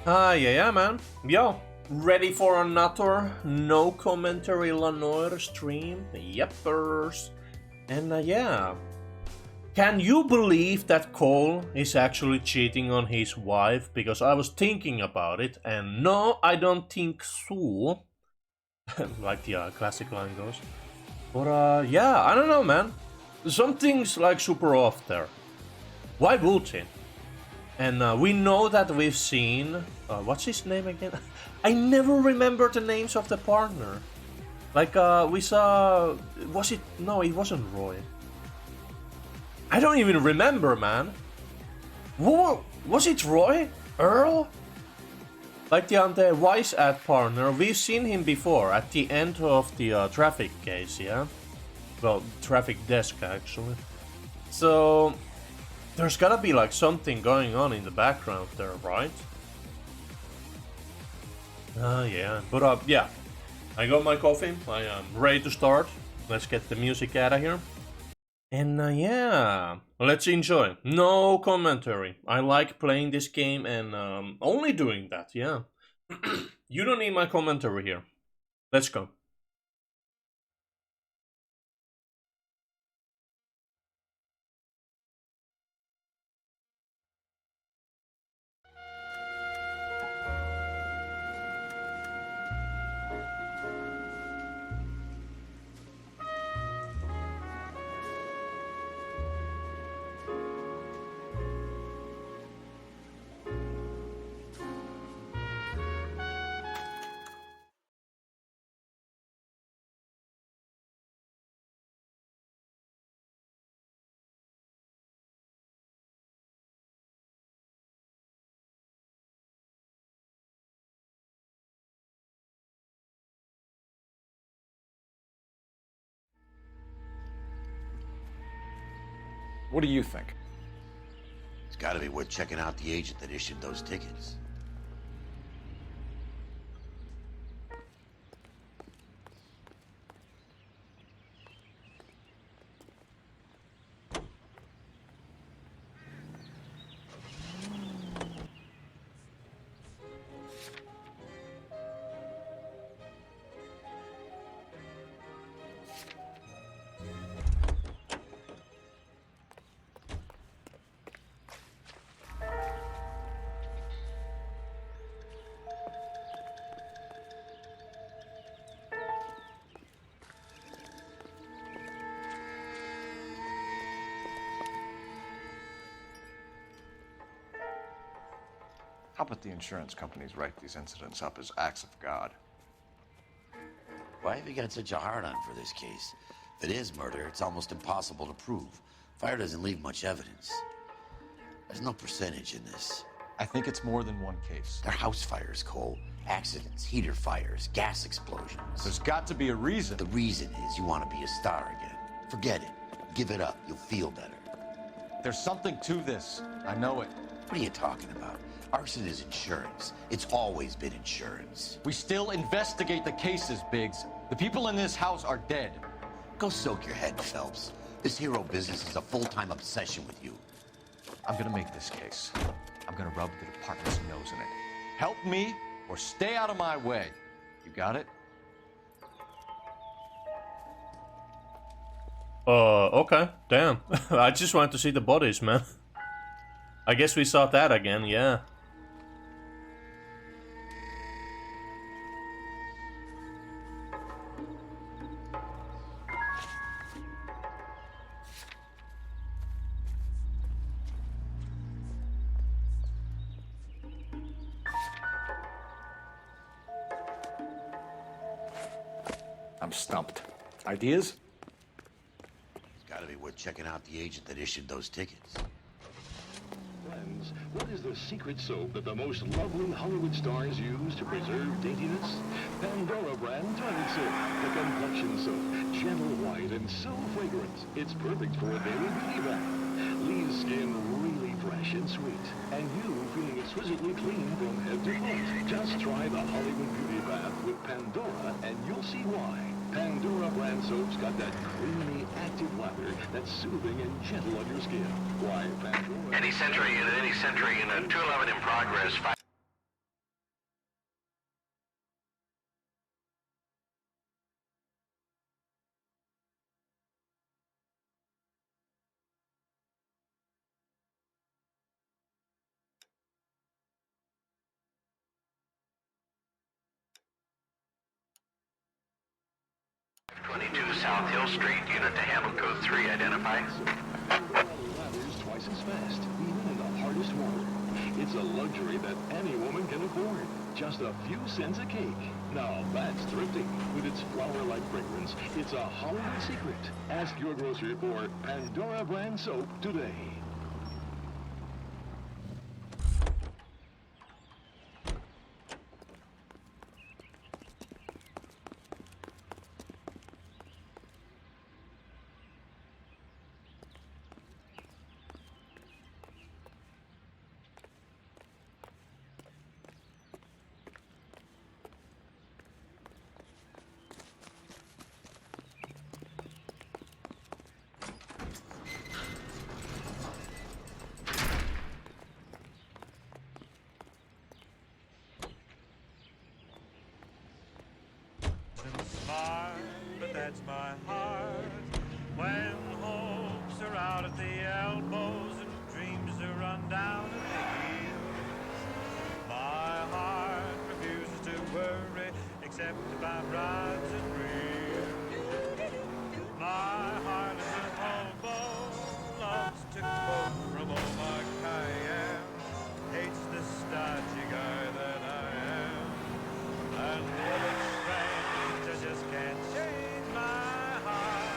Yeah, man. Yo, ready for another no commentary Noire stream? Yepers. And yeah, can you believe that Cole is actually cheating on his wife? Because I was thinking about it, and no, I don't think so. Like the classic line goes. But yeah, I don't know, man. Something's like super off there. Why would he? And we know that we've seen... what's his name again? I never remember the names of the partner. Like, we saw... Was it... No, it wasn't Roy. I don't even remember, man. Whoa, was it Roy? Earl? Like the Wise ad partner, we've seen him before at the end of the traffic case, yeah? Well, traffic desk, actually. So... There's gotta be like something going on in the background there, right? Yeah. But yeah. I got my coffee. I am ready to start. Let's get the music out of here. And yeah. Let's enjoy. No commentary. I like playing this game and only doing that, yeah. You don't need my commentary here. Let's go. What do you think? It's gotta be worth checking out the agent that issued those tickets. How about the insurance companies write these incidents up as acts of God? Why have you got such a hard-on for this case? If it is murder, it's almost impossible to prove. Fire doesn't leave much evidence. There's no percentage in this. I think it's more than one case. They're house fires, Cole. Accidents, heater fires, gas explosions. There's got to be a reason. The reason is you want to be a star again. Forget it. Give it up. You'll feel better. There's something to this. I know it. What are you talking about? Arson is insurance. It's always been insurance. We still investigate the cases, Biggs. The people in this house are dead. Go soak your head, Phelps. This hero business is a full-time obsession with you. I'm gonna make this case. I'm gonna rub the department's nose in it. Help me or stay out of my way. You got it? Okay. Damn. I just wanted to see the bodies, man. I guess we saw that again, yeah. I'm stumped. Ideas? It's gotta be worth checking out the agent that issued those tickets. Friends, what is the secret soap that the most lovely Hollywood stars use to preserve daintiness? Pandora brand toilet soap, the complexion soap, gentle white and so fragrant, it's perfect for a daily beauty bath. Leaves skin really fresh and sweet, and you feeling exquisitely clean from head to foot. Just try the Hollywood beauty bath with Pandora, and you'll see why. Pandora brand soap's got that creamy, active lather that's soothing and gentle on your skin. Why, Pandora... Any Sentry unit, 211 in progress. 22 South Hill Street, unit to handle code 3, identify. Ladders twice as fast, even in the hardest water. It's a luxury that any woman can afford. Just a few cents a cake. Now that's thrifting. With its flower-like fragrance, it's a Hollywood secret. Ask your grocer for Pandora brand soap today. Smart, but that's my heart. When hopes are out at the elbows and dreams are run down at the heels, my heart refuses to worry except about rides and reels. My heart is a hobo, loves to quote from old Mark Cayenne, hates the stodgy guy that I am, and what it's strange, I just can't change my heart.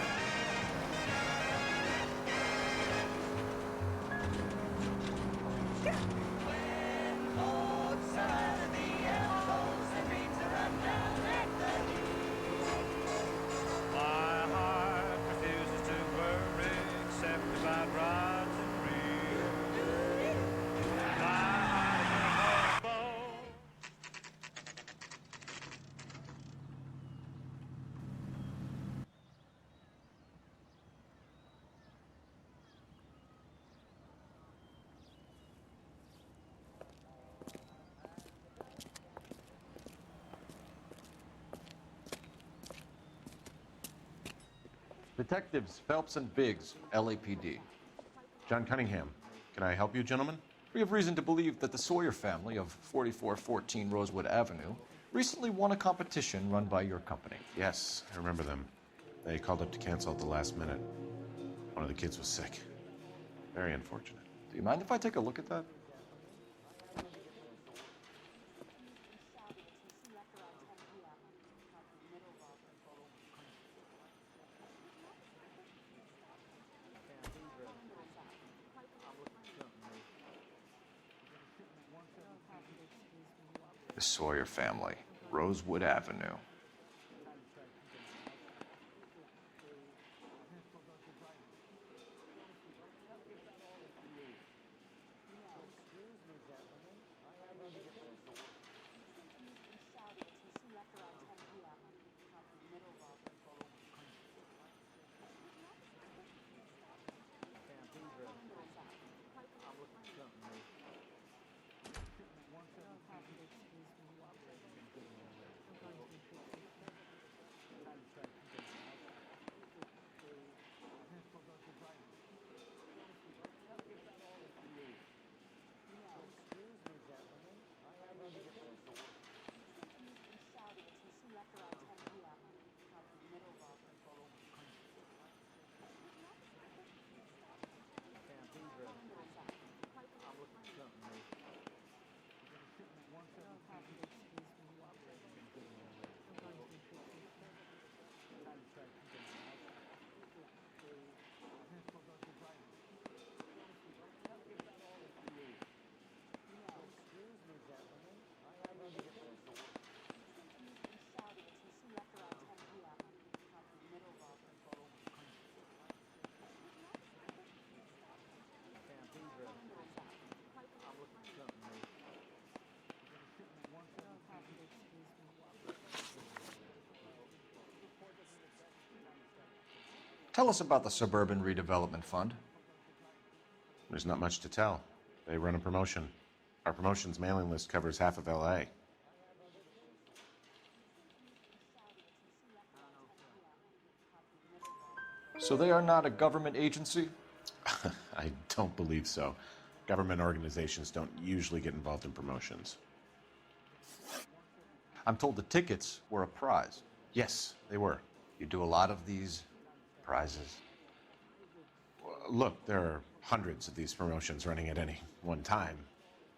When hopes are out of the elbows and dreams are run down at the knees, my heart refuses to worry except about rods and reels. My heart is a hobo. Detectives Phelps and Biggs, LAPD. John Cunningham. Can I help you, gentlemen? We have reason to believe that the Sawyer family of 4414 Rosewood Avenue recently won a competition run by your company. Yes, I remember them. They called up to cancel at the last minute. One of the kids was sick. Very unfortunate. Do you mind if I take a look at that? The Sawyer family, Rosewood Avenue. Tell us about the Suburban Redevelopment Fund. There's not much to tell. They run a promotion. Our promotions mailing list covers half of LA. So they are not a government agency? I don't believe so. Government organizations don't usually get involved in promotions. I'm told the tickets were a prize. Yes, they were. You do a lot of these prizes? Look, there are hundreds of these promotions running at any one time.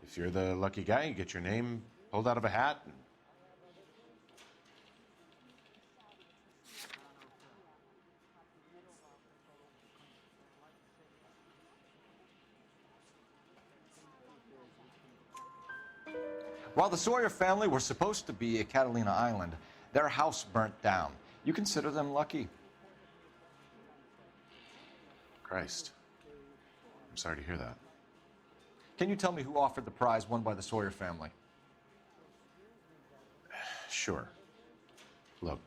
If you're the lucky guy, you get your name pulled out of a hat. While the Sawyer family were supposed to be at Catalina Island, their house burnt down. You consider them lucky? Christ. I'm sorry to hear that. Can you tell me who offered the prize won by the Sawyer family? Sure. Look,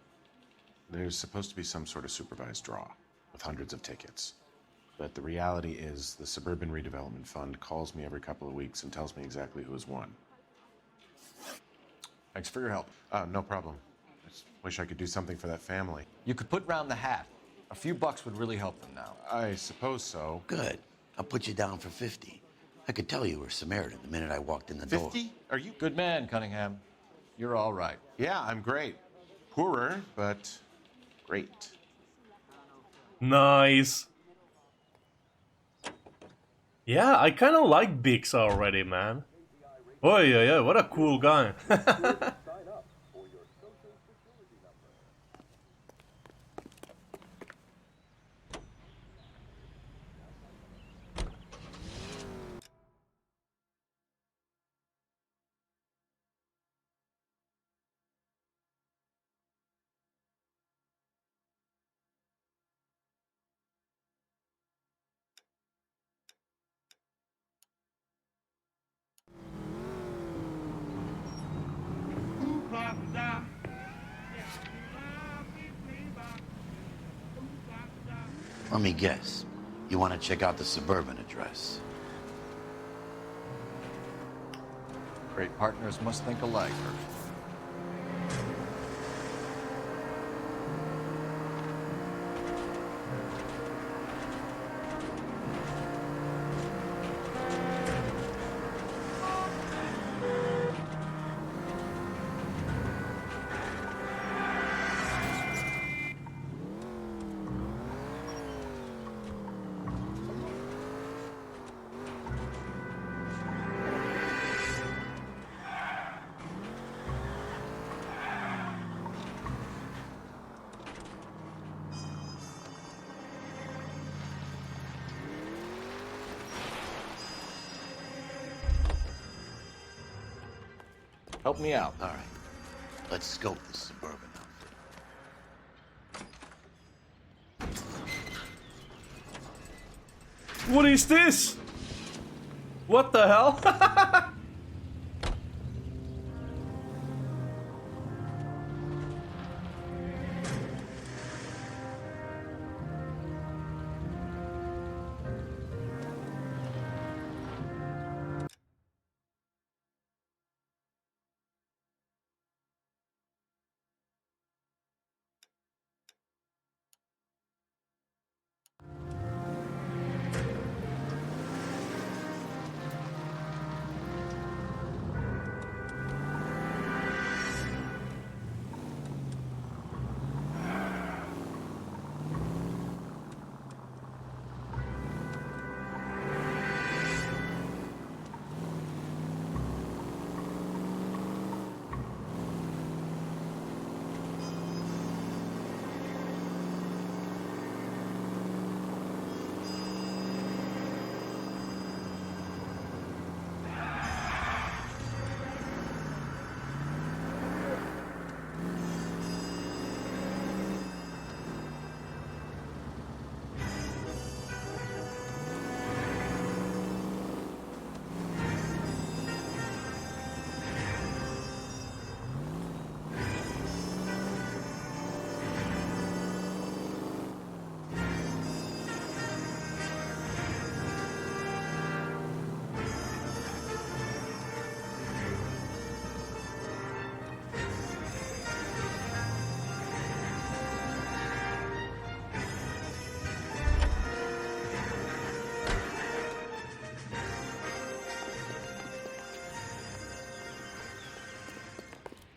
there's supposed to be some sort of supervised draw with hundreds of tickets. But the reality is the Suburban Redevelopment Fund calls me every couple of weeks and tells me exactly who has won. Thanks for your help. No problem. I just wish I could do something for that family. You could put round the hat. A few bucks would really help them now. I suppose so. Good. I'll put you down for 50. I could tell you were Samaritan the minute I walked in the door. 50? Are you... Good man, Cunningham. You're all right. Yeah, I'm great. Poorer, but great. Nice. Yeah, I kind of like Bix already, man. Oh yeah, what a cool guy. Let me guess. You want to check out the Suburban address? Great partners must think alike. Help me out. All right. Let's scope this Suburban outfit. What is this? What the hell?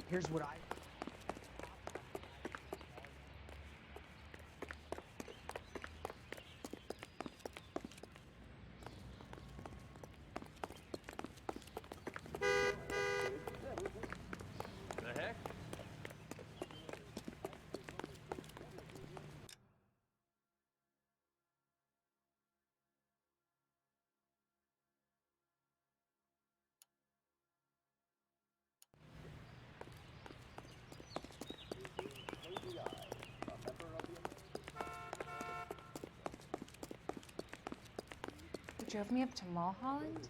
Here's what drove me up to Mulholland?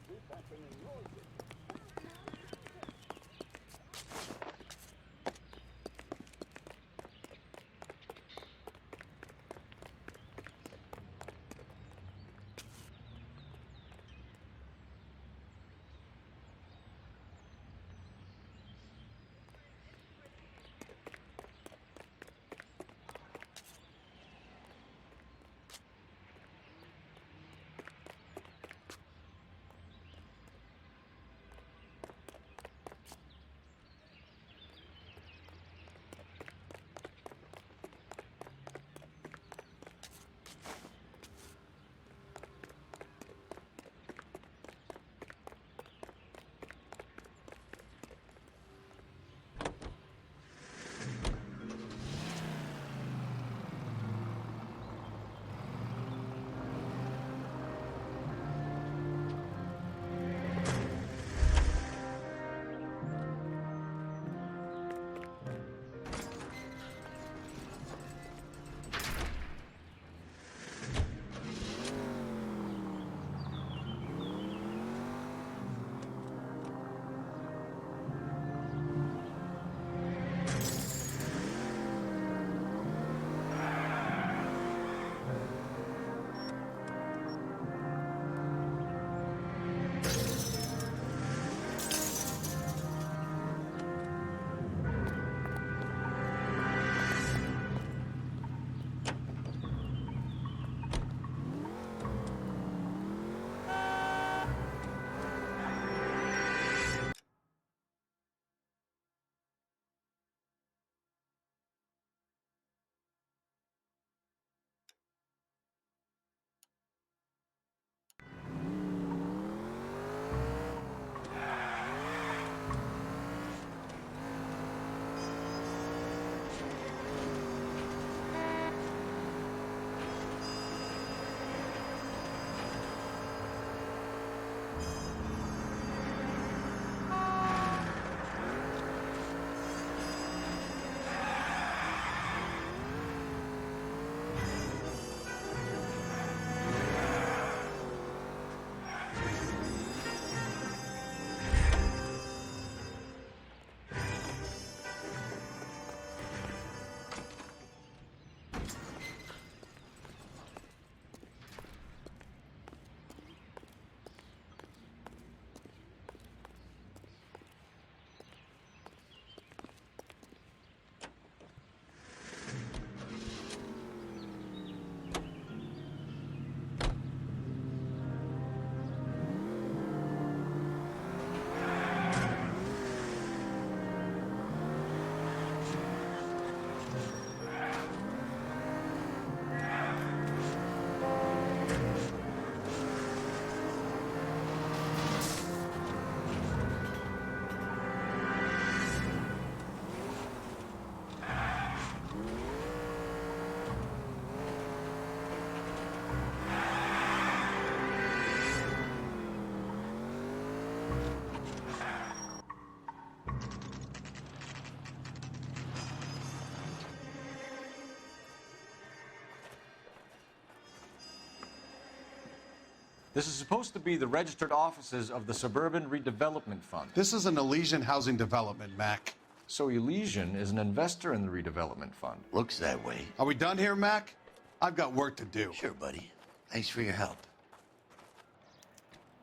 This is supposed to be the registered offices of the Suburban Redevelopment Fund. This is an Elysian housing development, Mac. So Elysian is an investor in the redevelopment fund. Looks that way. Are we done here, Mac? I've got work to do. Sure, buddy. Thanks for your help.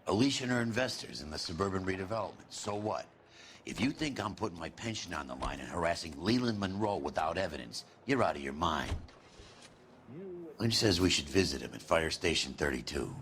Elysian are investors in the suburban redevelopment. So what? If you think I'm putting my pension on the line and harassing Leland Monroe without evidence, you're out of your mind. Lynch says we should visit him at Fire Station 32.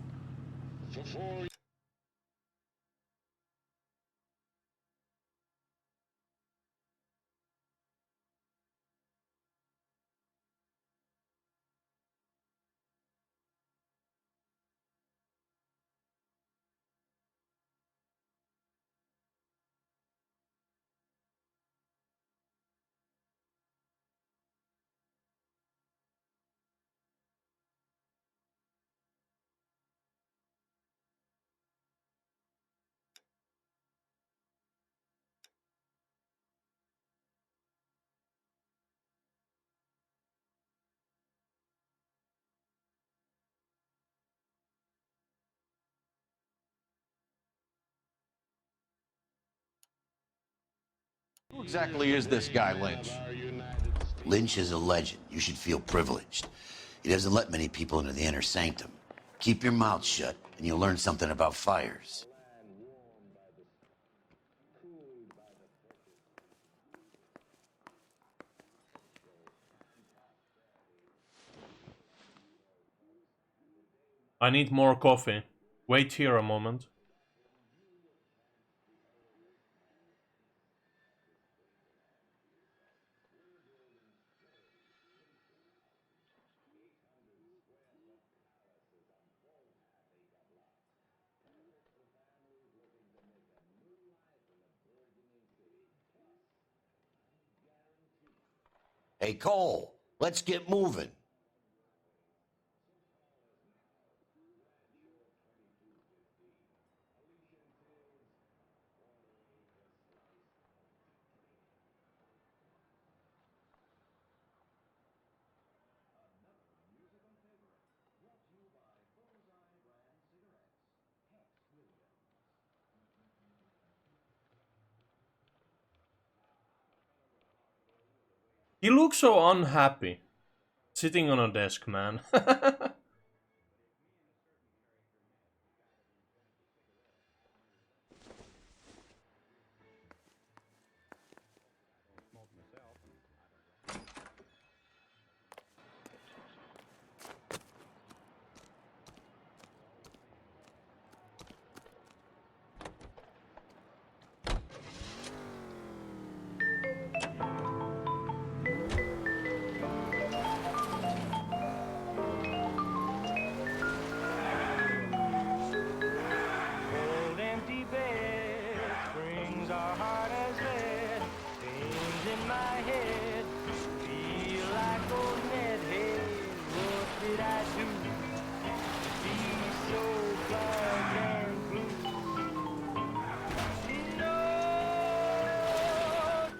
Who exactly is this guy, Lynch? Lynch is a legend. You should feel privileged. He doesn't let many people into the inner sanctum. Keep your mouth shut, and you'll learn something about fires. I need more coffee. Wait here a moment. Hey, Cole, let's get moving. He looks so unhappy. Sitting on a desk, man. Old empty bed springs are hard as lead. Things in my head feel like old Ned. Hey, what did I do? Be so black and blue. No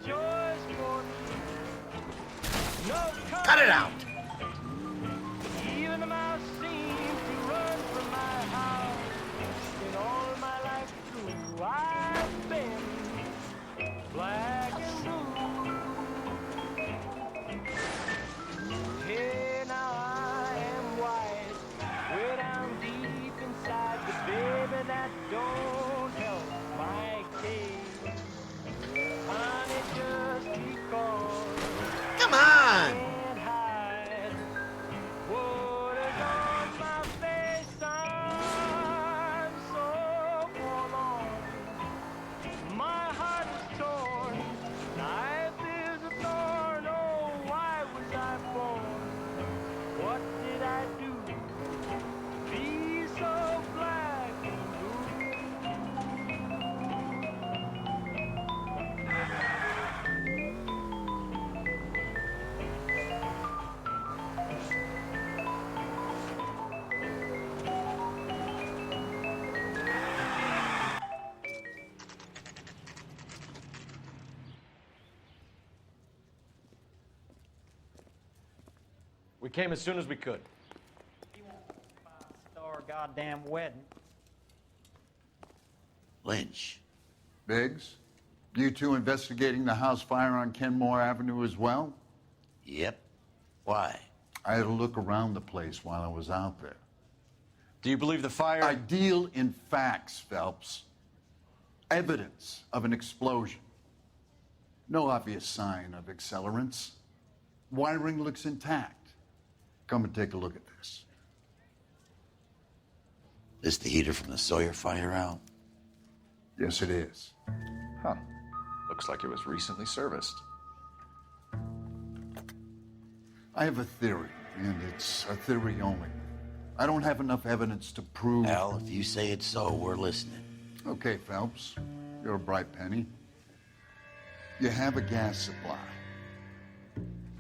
choice for me. No Cut it out! even the mouse seems to run from my house. In all my life through, I've been black and blue. Hey, now I am white, way down deep inside. The baby that don't help my case. Honey, just because Come I on! can't hide what is on my face. I'm so forlorn. My heart is torn. Life is a thorn. Oh, why was I born? What did I do? Be so black and blue. We came as soon as we could. Star goddamn wedding. Lynch. Biggs, you two investigating the house fire on Kenmore Avenue as well? Yep. Why? I had a look around the place while I was out there. Do you believe the fire? I deal in facts, Phelps. Evidence of an explosion. No obvious sign of accelerants. Wiring looks intact. Come and take a look at this. This the heater from the Sawyer fire, Al? Yes, it is. Huh. Looks like it was recently serviced. I have a theory, and it's a theory only. I don't have enough evidence to prove... Al, if you say it's so, we're listening. Okay, Phelps. You're a bright penny. You have a gas supply.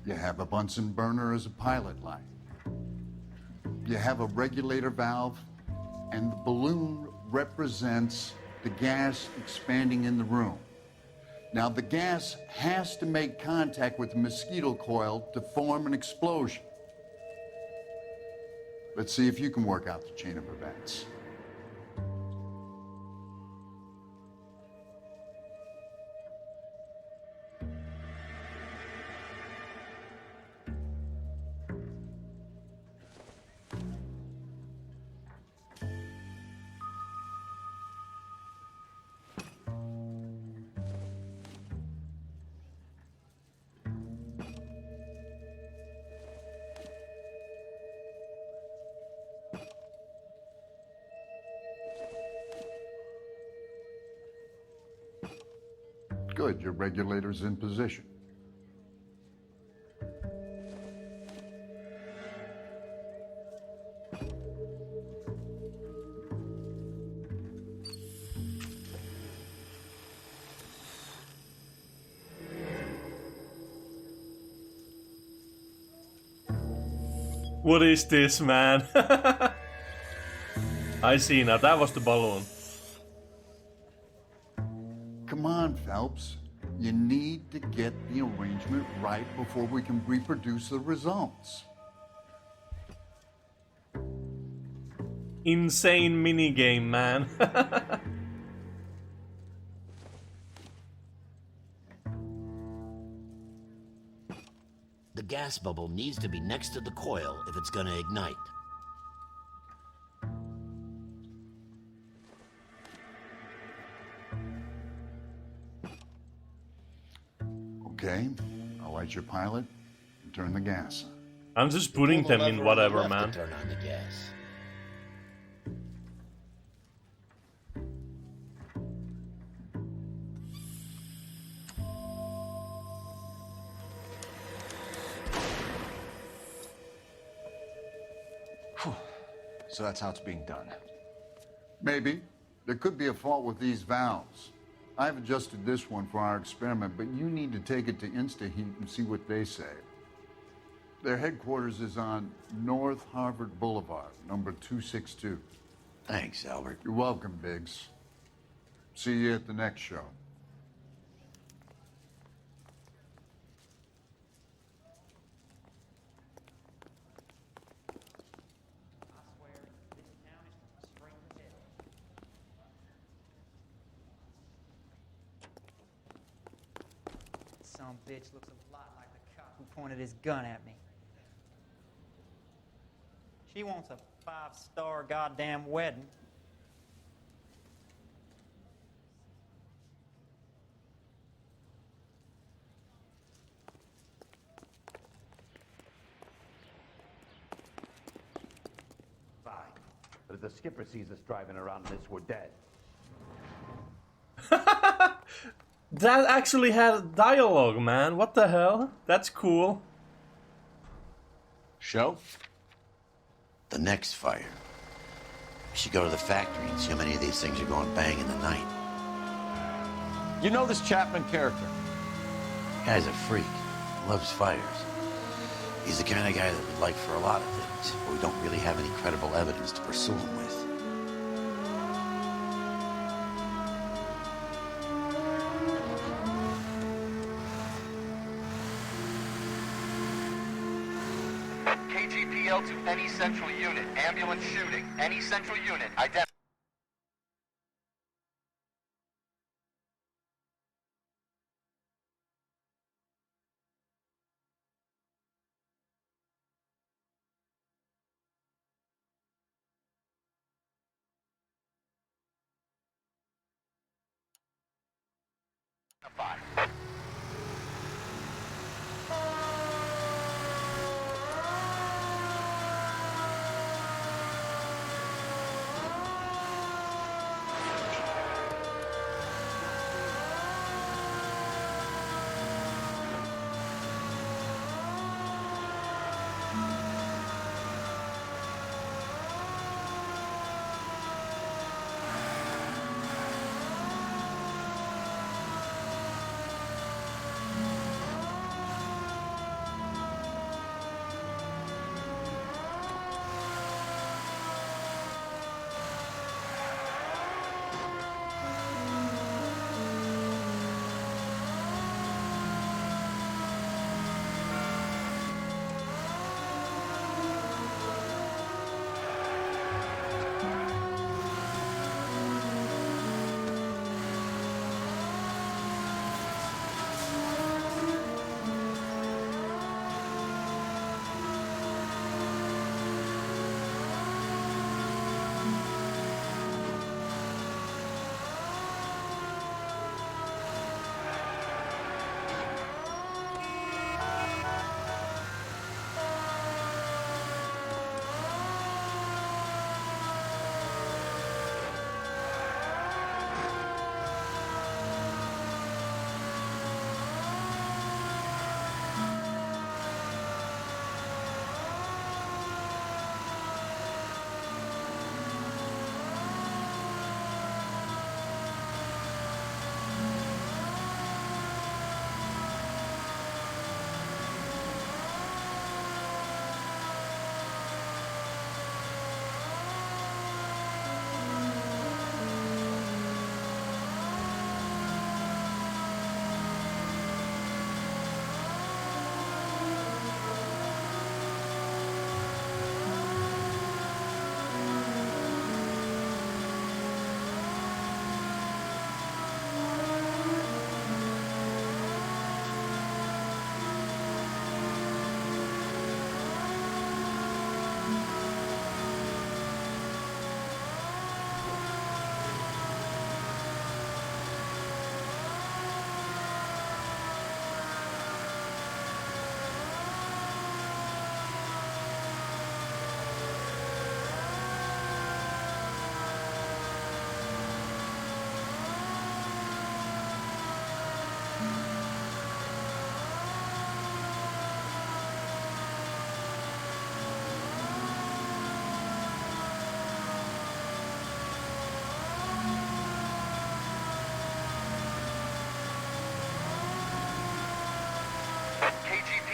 You have a Bunsen burner as a pilot light. You have a regulator valve, and the balloon represents the gas expanding in the room. Now, the gas has to make contact with the mosquito coil to form an explosion. Let's see if you can work out the chain of events. Good, your regulator's in position. What is this, man? I see now, that was the balloon. Come on, Phelps. You need to get the arrangement right before we can reproduce the results. Insane minigame, man. The gas bubble needs to be next to the coil if it's gonna ignite. Okay, I'll light your pilot and turn the gas on. I'm just putting them in whatever, man. Turn on the gas. So that's how it's being done. Maybe. There could be a fault with these valves. I've adjusted this one for our experiment, but you need to take it to InstaHeat and see what they say. Their headquarters is on North Harvard Boulevard, number 262. Thanks, Albert. You're welcome, Biggs. See you at the next show. Some bitch looks a lot like the cop who pointed his gun at me. She wants a 5-star goddamn wedding. Fine. But if the skipper sees us driving around this, we're dead. That actually had dialogue, man. What the hell? That's cool. Show? The next fire. We should go to the factory and see how many of these things are going bang in the night. You know this Chapman character? Guy's a freak. Loves fires. He's the kind of guy that we'd like for a lot of things, but we don't really have any credible evidence to pursue him with. KGPL to any central unit. Ambulance shooting. Any central unit. Identify.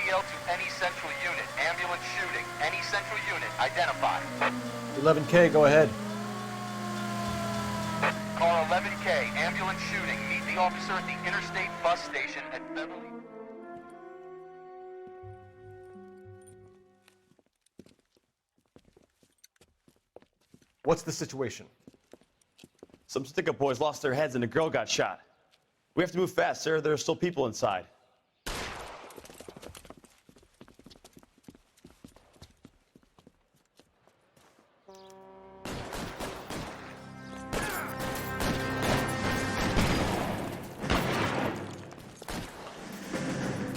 CL to any central unit. Ambulance shooting. Any central unit. Identify. 11K, go ahead. Car 11K. Ambulance shooting. Meet the officer at the Interstate bus station at Beverly. What's the situation? Some stick-up boys lost their heads and a girl got shot. We have to move fast, sir. There are still people inside.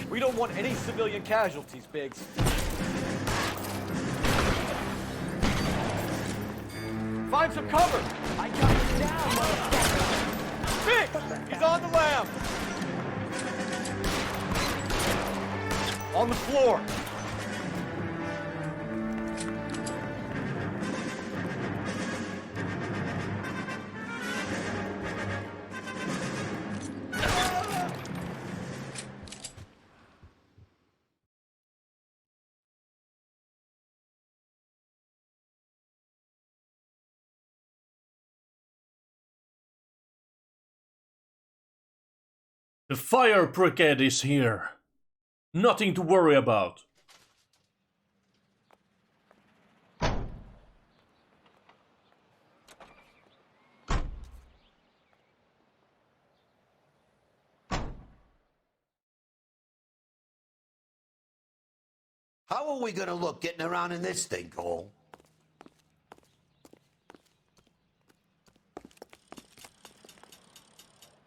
We don't want any civilian casualties, Biggs. Find some cover! I got you down, motherfucker! Biggs! He's on the lam! On the floor! The fire brigade is here. Nothing to worry about. How are we gonna look getting around in this thing, Cole?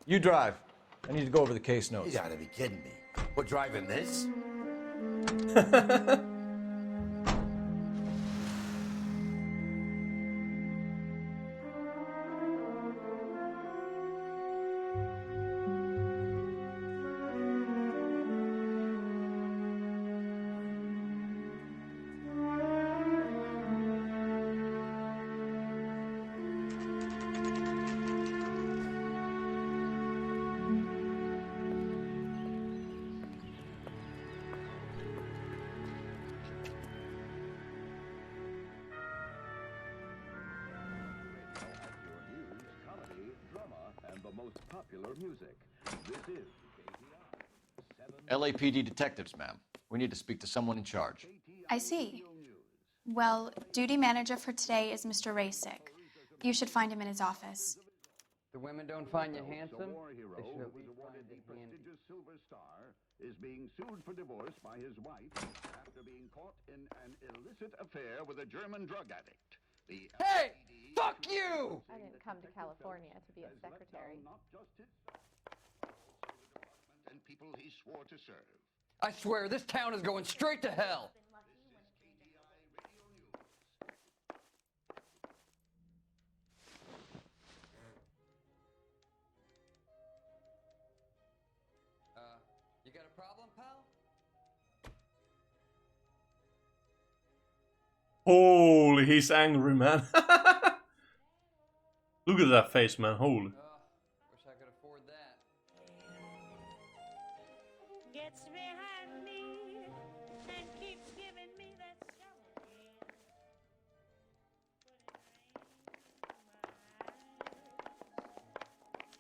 You drive. I need to go over the case notes. You gotta be kidding me. We're driving this? Music. This is LAPD detectives, ma'am. We need to speak to someone in charge. I see. Well, duty manager for today is Mr. Rasick. You should find him in his office. The women don't find you handsome? They should at least awarded find the you handy. prestigious Silver Star is being sued for divorce by his wife after being caught in an illicit affair with a German drug addict. The Hey! Fuck you! I didn't come to California to be a secretary. not just his and people he swore to serve. I swear, this town is going straight to hell! You got a problem, pal? Holy, he's angry, man. Look at that face, man. Holy. Wish I could afford that. Gets behind me and keeps giving me that shovel hand.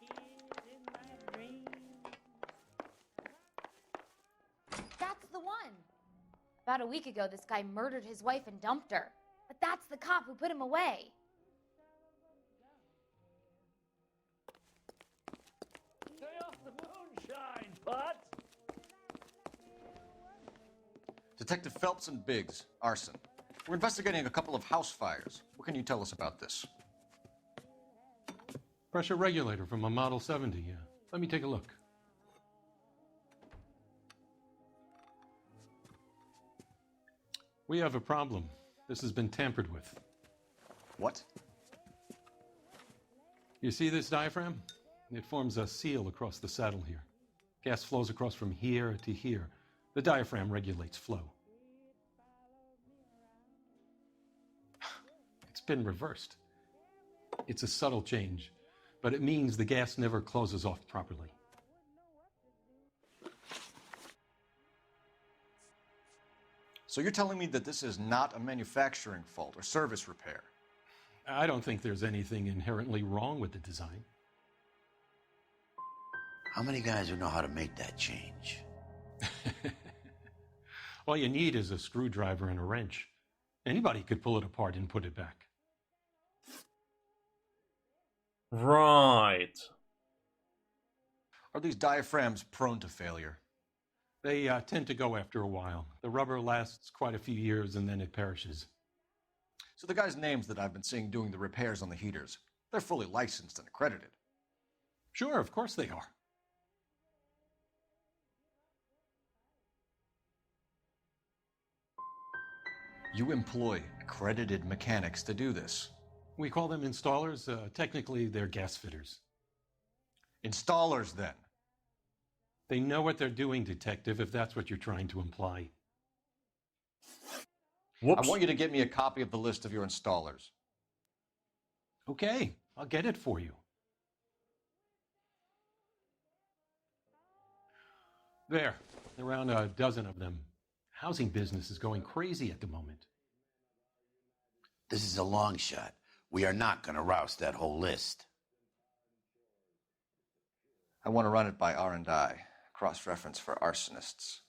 Tears in my dreams. That's the one. About a week ago, this guy murdered his wife and dumped her. But that's the cop who put him away. Stay off the moonshine, Pot. Detective Phelps and Biggs, Arson. We're investigating a couple of house fires. What can you tell us about this? Pressure regulator from a Model 70. Let me take a look. We have a problem. This has been tampered with. What? You see this diaphragm? It forms a seal across the saddle here. Gas flows across from here to here. The diaphragm regulates flow. It's been reversed. It's a subtle change, but it means the gas never closes off properly. So you're telling me that this is not a manufacturing fault or service repair? I don't think there's anything inherently wrong with the design. How many guys who know how to make that change? All you need is a screwdriver and a wrench. Anybody could pull it apart and put it back. Right. Are these diaphragms prone to failure? They tend to go after a while. The rubber lasts quite a few years and then it perishes. So the guys' names that I've been seeing doing the repairs on the heaters, they're fully licensed and accredited. Sure, of course they are. You employ accredited mechanics to do this. We call them installers. Technically, they're gas fitters. Installers, then? They know what they're doing, Detective, if that's what you're trying to imply. Whoops. I want you to get me a copy of the list of your installers. Okay, I'll get it for you. There, around a dozen of them. Housing business is going crazy at the moment. This is a long shot. We are not going to roust that whole list. I want to run it by R&I, cross-reference for arsonists.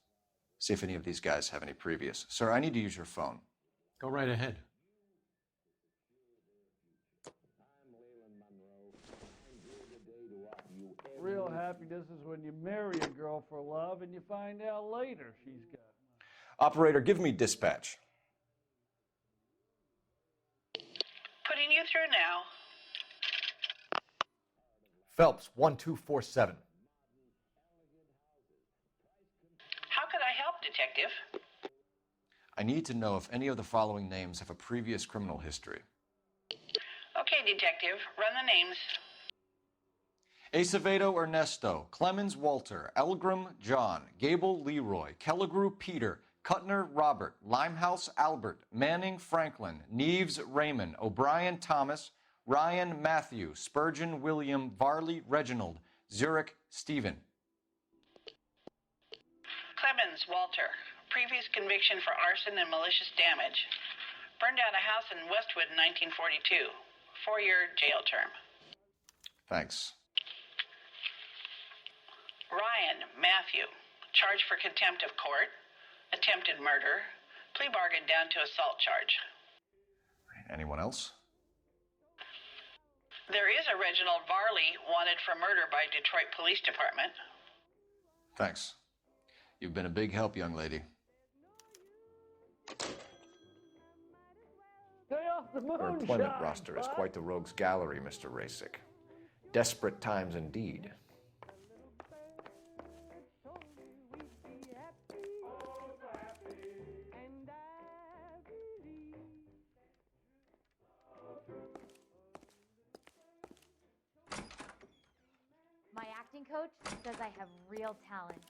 See if any of these guys have any previous. Sir, I need to use your phone. Go right ahead. Real happiness is when you marry a girl for love and you find out later she's got money. Operator, give me dispatch. Putting you through now. Phelps, 1247. How could I help, Detective? I need to know if any of the following names have a previous criminal history. Okay, Detective, run the names. Acevedo Ernesto, Clemens Walter, Elgram John, Gable Leroy, Kelligrew Peter, Kuttner Robert, Limehouse Albert, Manning Franklin, Neves Raymond, O'Brien Thomas, Ryan Matthew, Spurgeon William, Varley Reginald, Zurich Stephen. Clemens Walter, previous conviction for arson and malicious damage. Burned down a house in Westwood in 1942. 4-year jail term. Thanks. Ryan Matthew, charged for contempt of court, attempted murder, plea bargain down to assault charge. Anyone else? There is a Reginald Varley wanted for murder by Detroit Police Department. Thanks. You've been a big help, young lady. Stay off the moon, Your employment roster is quite the rogues gallery, Mr. Rasick. Desperate times indeed. My acting coach says I have real talent.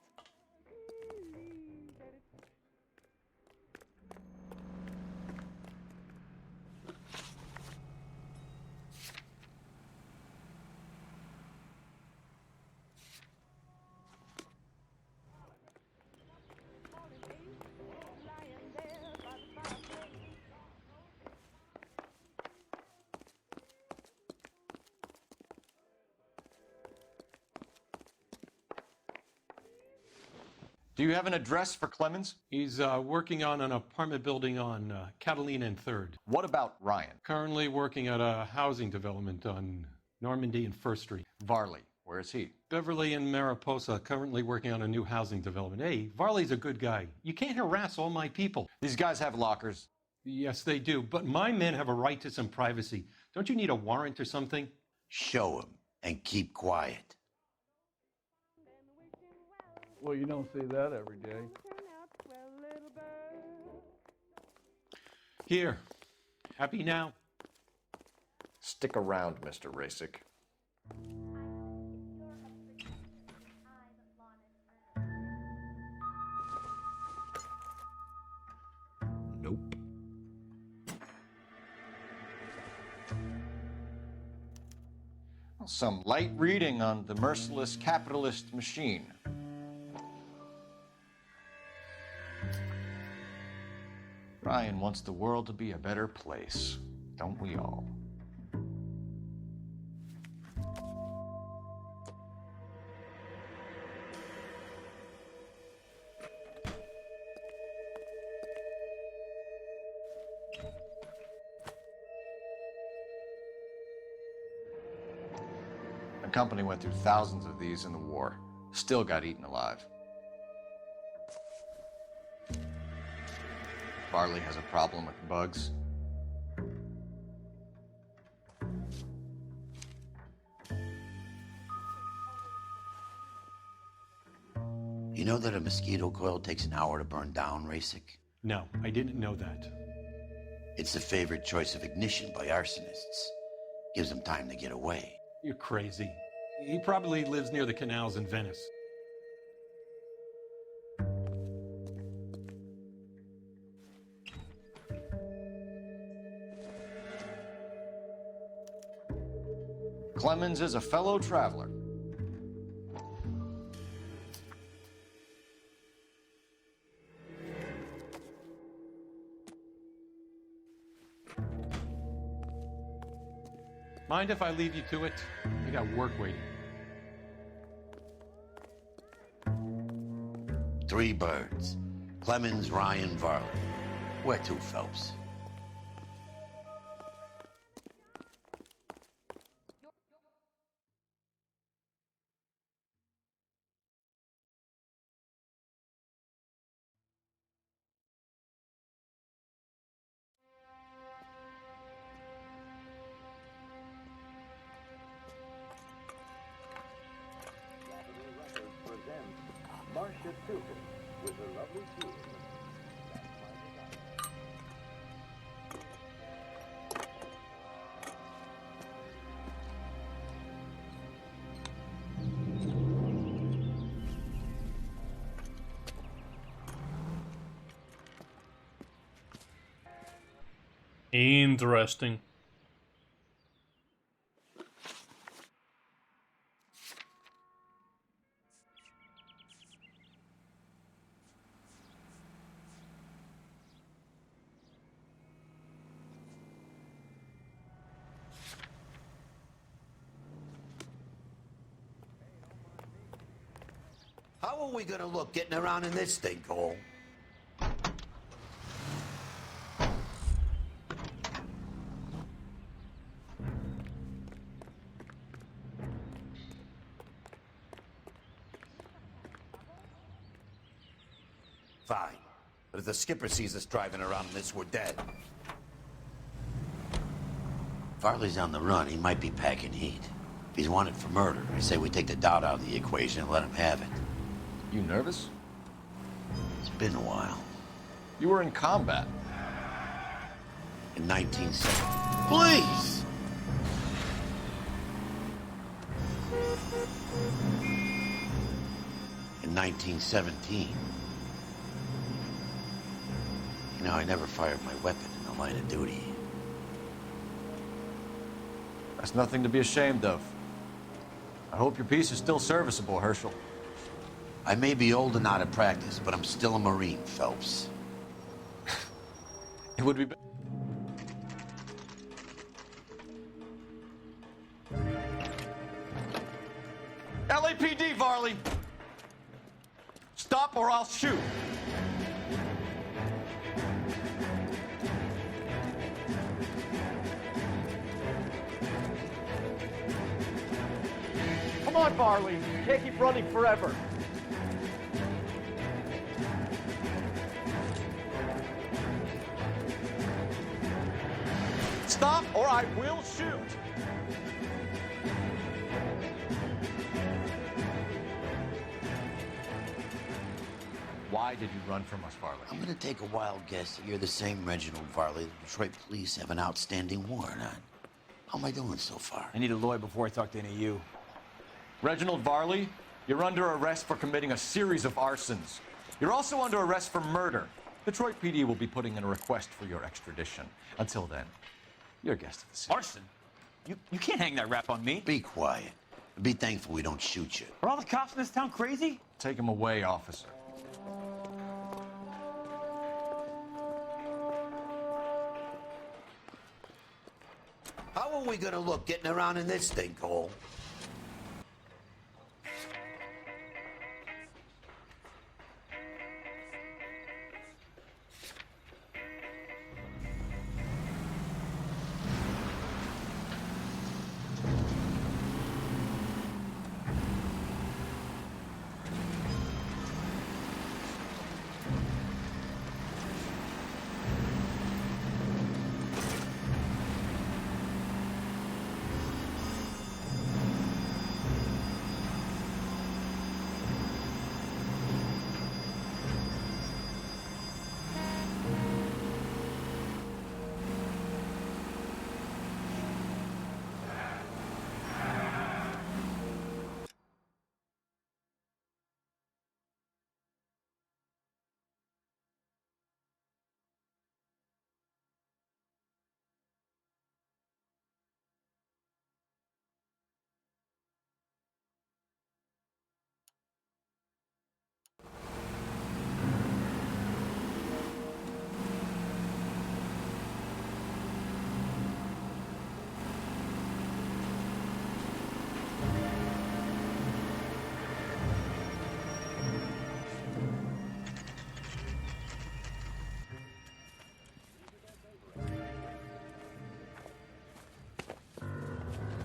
Do you have an address for Clemens? He's working on an apartment building on Catalina and 3rd. What about Ryan? Currently working at a housing development on Normandy and 1st Street. Varley, where is he? Beverly and Mariposa, currently working on a new housing development. Hey, Varley's a good guy. You can't harass all my people. These guys have lockers. Yes, they do, but my men have a right to some privacy. Don't you need a warrant or something? Show him and keep quiet. Well, you don't see that every day. Here. Happy now? Stick around, Mr. Rasick. Nope. Well, some light reading on the merciless capitalist machine. Ryan wants the world to be a better place, don't we all? The company went through thousands of these in the war. Still got eaten alive. Farley has a problem with bugs. You know that a mosquito coil takes an hour to burn down, Rasic? No, I didn't know that. It's the favorite choice of ignition by arsonists. Gives them time to get away. You're crazy. He probably lives near the canals in Venice. Clemens is a fellow traveler. Mind if I leave you to it? I got work waiting. 3 birds. Clemens, Ryan, Varley. Where to, Phelps? Interesting. How are we gonna look getting around in this thing, Cole? Fine. But if the skipper sees us driving around in this, we're dead. Farley's on the run. He might be packing heat. If he's wanted for murder, I say we take the doubt out of the equation and let him have it. You nervous? It's been a while. You were in combat. In 1970. Please! In 1917. You know, I never fired my weapon in the line of duty. That's nothing to be ashamed of. I hope your piece is still serviceable, Herschel. I may be old and out of practice, but I'm still a Marine, Phelps. It would be... LAPD, Varley! Stop or I'll shoot! Come on, Varley. You can't keep running forever. Stop or I will shoot! Why did you run from us, Varley? I'm gonna take a wild guess that you're the same Reginald Varley the Detroit police have an outstanding warrant on. How am I doing so far? I need a lawyer before I talk to any of you. Reginald Varley, you're under arrest for committing a series of arsons. You're also under arrest for murder. Detroit PD will be putting in a request for your extradition. Until then, you're a guest of the city. Arson? You can't hang that rap on me. Be quiet. Be thankful we don't shoot you. Are all the cops in this town crazy? Take him away, officer. How are we gonna look getting around in this thing, Cole?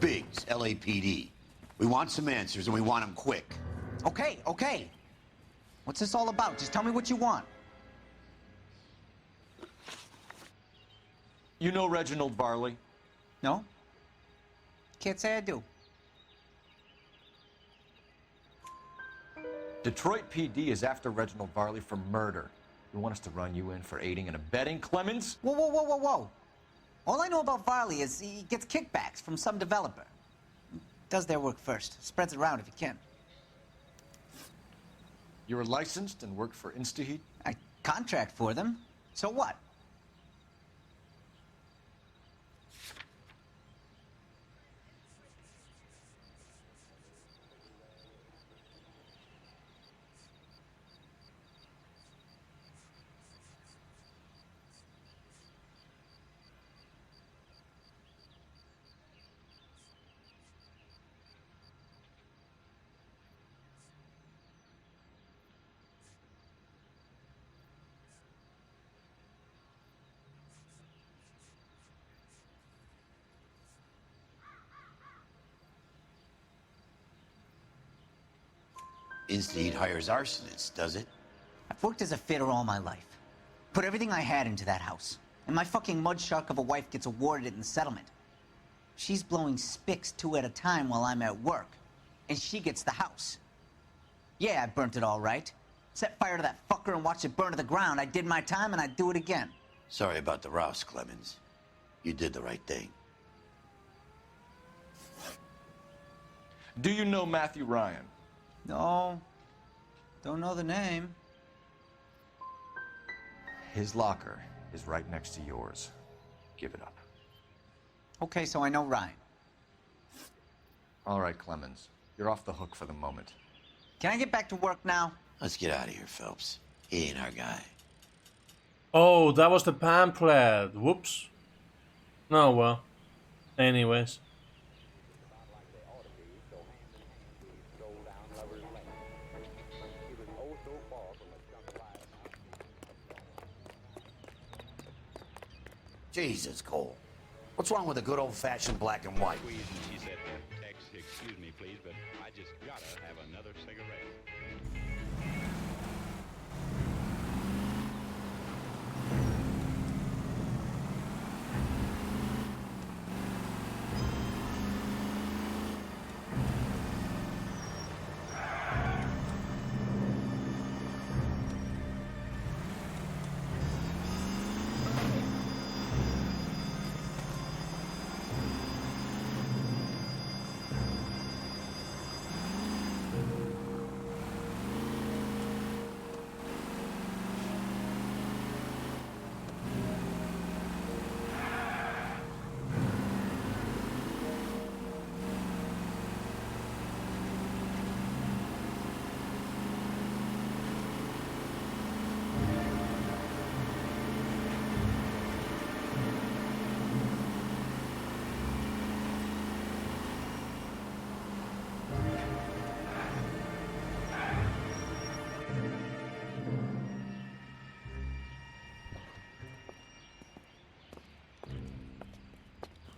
Biggs, LAPD. We want some answers, and we want them quick. Okay, okay. What's this all about? Just tell me what you want. You know Reginald Varley? No? Can't say I do. Detroit PD is after Reginald Varley for murder. You want us to run you in for aiding and abetting, Clemens? Whoa, whoa, whoa, whoa, whoa. All I know about Varley is he gets kickbacks from some developer. Does their work first. Spreads it around if he can. You're licensed and work for InstaHeat? I contract for them. So what? InstaHeat hires arsonists, does it? I've worked as a fitter all my life. Put everything I had into that house. And my fucking mud shark of a wife gets awarded it in the settlement. She's blowing spics 2 at a time while I'm at work. And she gets the house. Yeah, I burnt it all right. Set fire to that fucker and watched it burn to the ground. I did my time and I'd do it again. Sorry about the rouse, Clemens. You did the right thing. Do you know Matthew Ryan? No. Don't know the name. His locker is right next to yours. Give it up. Okay, so I know Ryan. All right, Clemens. You're off the hook for the moment. Can I get back to work now? Let's get out of here, Phelps. He ain't our guy. Oh, that was the pamphlet. Whoops. Oh, well. Anyways. Jesus, Cole. What's wrong with a good old-fashioned black and white? She said, excuse me, please, but I just gotta have another cigarette.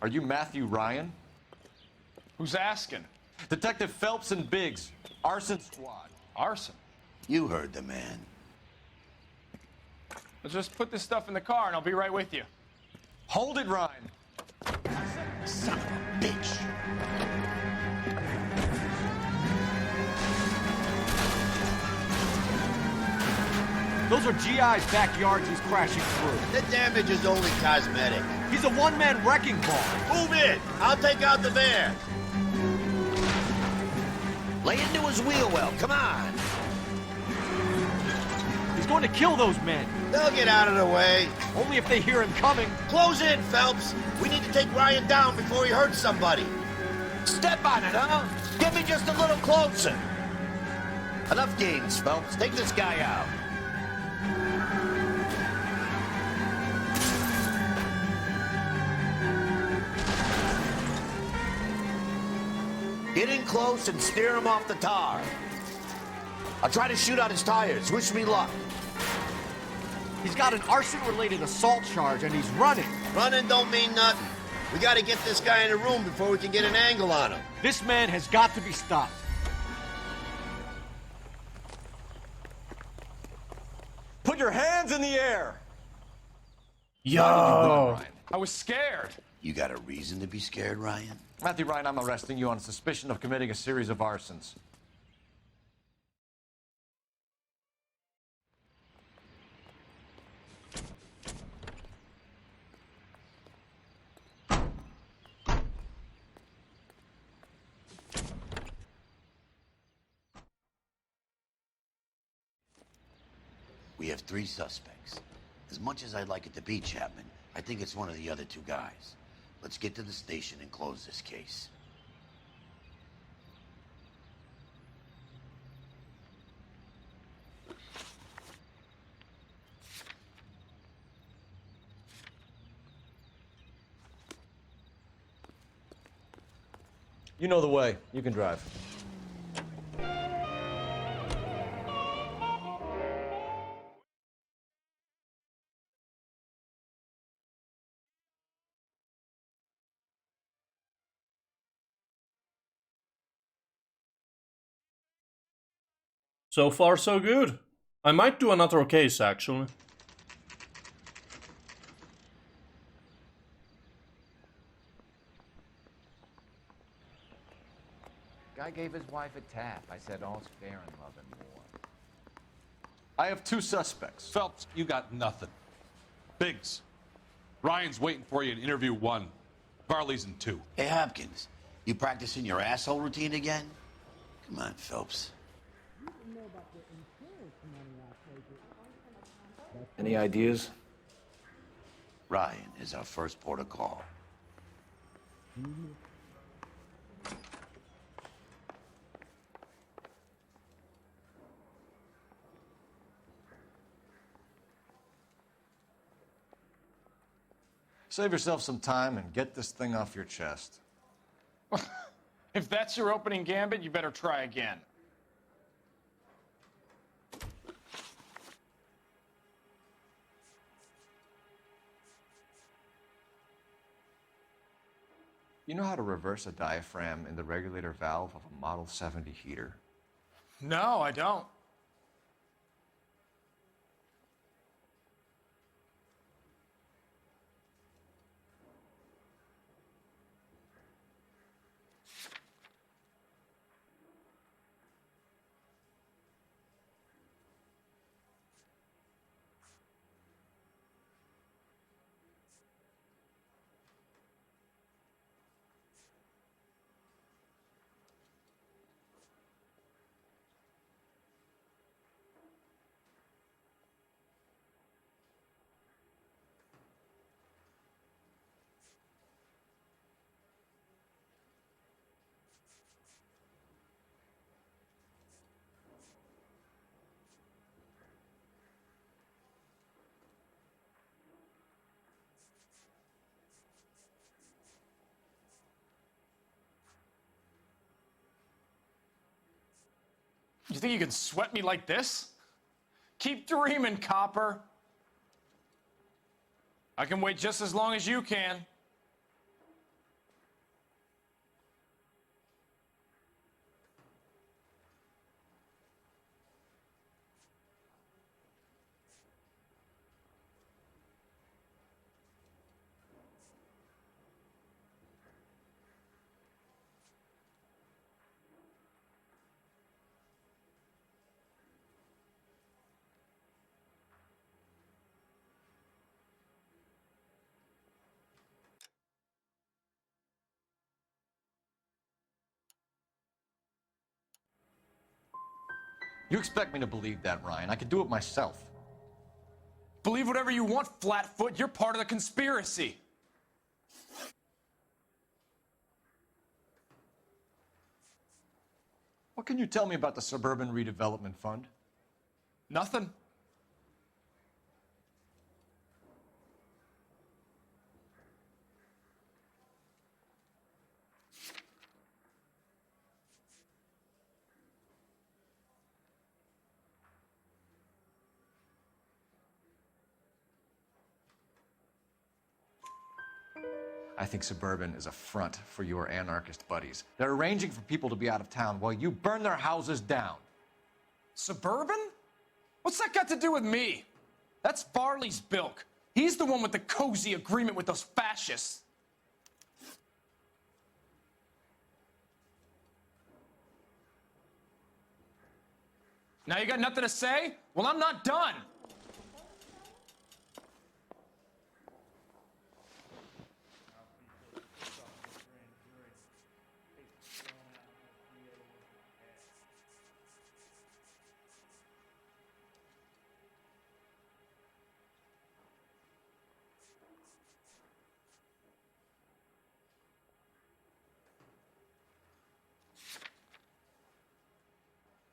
Are you Matthew Ryan? Who's asking? Detective Phelps and Biggs, Arson Squad. Arson? You heard the man. Let's just put this stuff in the car and I'll be right with you. Hold it, Ryan. Son of a bitch. Those are GI's backyards he's crashing through. The damage is only cosmetic. He's a one-man wrecking ball. Move in. I'll take out the van. Lay into his wheel well. Come on. He's going to kill those men. They'll get out of the way. Only if they hear him coming. Close in, Phelps. We need to take Ryan down before he hurts somebody. Step on it, huh? Get me just a little closer. Enough games, Phelps. Take this guy out. Get in close and steer him off the tar. I'll try to shoot out his tires. Wish me luck. He's got an arson-related assault charge, and he's running. Running don't mean nothing. We got to get this guy in a room before we can get an angle on him. This man has got to be stopped. Put your hands in the air. Yo. I was scared. You got a reason to be scared, Ryan? Matthew Ryan, I'm arresting you on suspicion of committing a series of arsons. We have 3 suspects. As much as I'd like it to be Chapman, I think it's one of the other 2 guys. Let's get to the station and close this case. You know the way. You can drive. So far, so good. I might do another case, actually. Guy gave his wife a tap. I said, all's fair in love and war. I have 2 suspects. Phelps, you got nothing. Biggs, Ryan's waiting for you in interview 1. Carly's in 2. Hey, Hopkins, you practicing your asshole routine again? Come on, Phelps. Any ideas? Ryan is our first port of call. Save yourself some time and get this thing off your chest. If that's your opening gambit, you better try again. You know how to reverse a diaphragm in the regulator valve of a Model 70 heater? No, I don't. You think you can sweat me like this? Keep dreaming, copper. I can wait just as long as you can. You expect me to believe that, Ryan? I could do it myself. Believe whatever you want, Flatfoot. You're part of the conspiracy. What can you tell me about the Suburban Redevelopment Fund? Nothing. I think Suburban is a front for your anarchist buddies. They're arranging for people to be out of town while you burn their houses down. Suburban? What's that got to do with me? That's Farley's bilk. He's the one with the cozy agreement with those fascists. Now you got nothing to say? Well, I'm not done.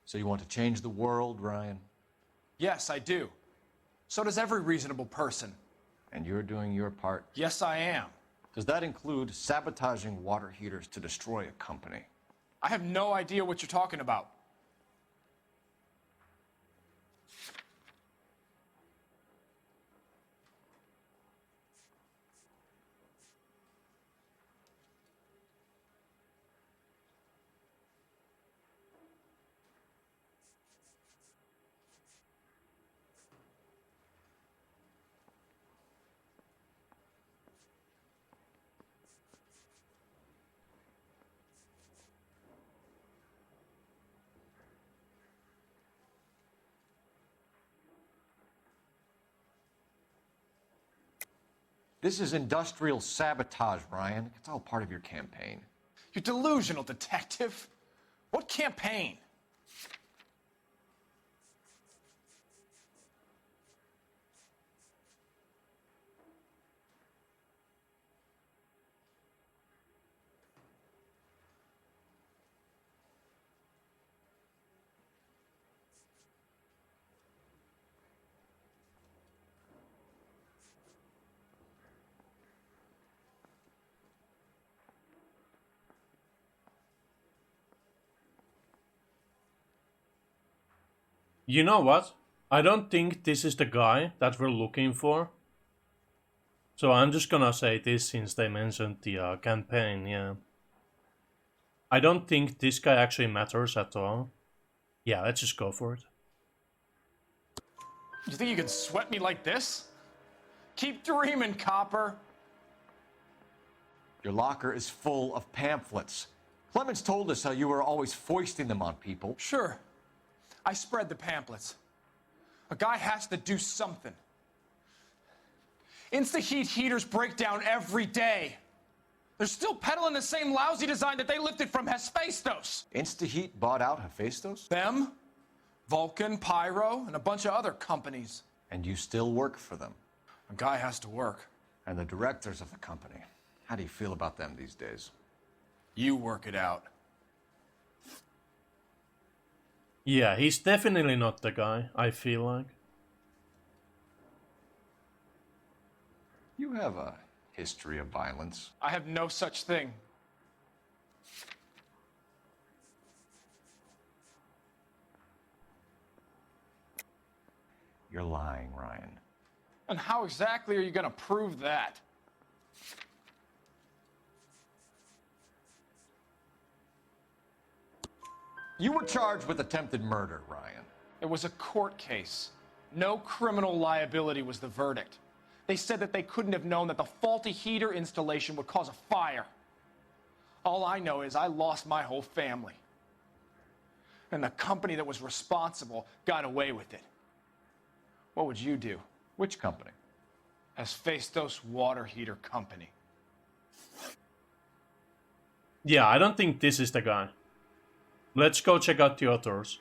So you want to change the world, Ryan? Yes, I do. So does every reasonable person. And you're doing your part? Yes, I am. Does that include sabotaging water heaters to destroy a company? I have no idea what you're talking about. This is industrial sabotage, Ryan. It's all part of your campaign. You delusional detective. What campaign? You know what? I don't think this is the guy that we're looking for. So I'm just gonna say this since they mentioned the campaign, yeah. I don't think this guy actually matters at all. Yeah, let's just go for it. You think you can sweat me like this? Keep dreaming, Copper. Your locker is full of pamphlets. Clemens told us how you were always foisting them on people. Sure. I spread the pamphlets. A guy has to do something. Insta-heat heaters break down every day. They're still peddling the same lousy design that they lifted from Hephaestus. Insta-heat bought out Hephaestus? Them, Vulcan, Pyro, and a bunch of other companies. And you still work for them? A guy has to work. And the directors of the company, how do you feel about them these days? You work it out. Yeah, he's definitely not the guy, I feel like. You have a history of violence. I have no such thing. You're lying, Ryan. And how exactly are you going to prove that? You were charged with attempted murder, Ryan. It was a court case. No criminal liability was the verdict. They said that they couldn't have known that the faulty heater installation would cause a fire. All I know is I lost my whole family. And the company that was responsible got away with it. What would you do? Which company? Hephaestus Water Heater Company. Yeah, I don't think this is the guy. Let's go check out the others.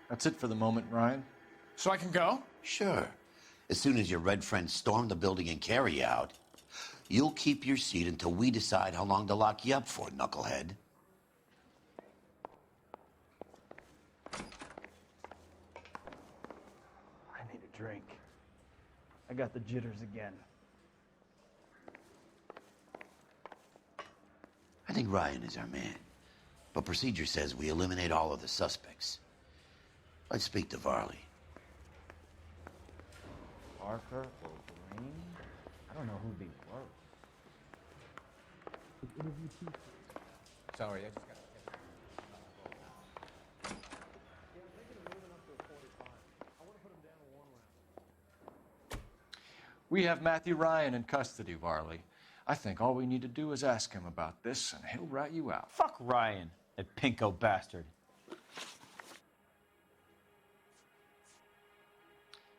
That's it for the moment, Ryan. So I can go? Sure. As soon as your red friends storm the building and carry out, you'll keep your seat until we decide how long to lock you up for, knucklehead. I need a drink. I got the jitters again. I think Ryan is our man, but procedure says we eliminate all of the suspects. Let's speak to Varley. Parker or Green? I don't know who'd be worse. Sorry, I just got. We have Matthew Ryan in custody, Varley. I think all we need to do is ask him about this, and he'll rat you out. Fuck Ryan, that pinko bastard.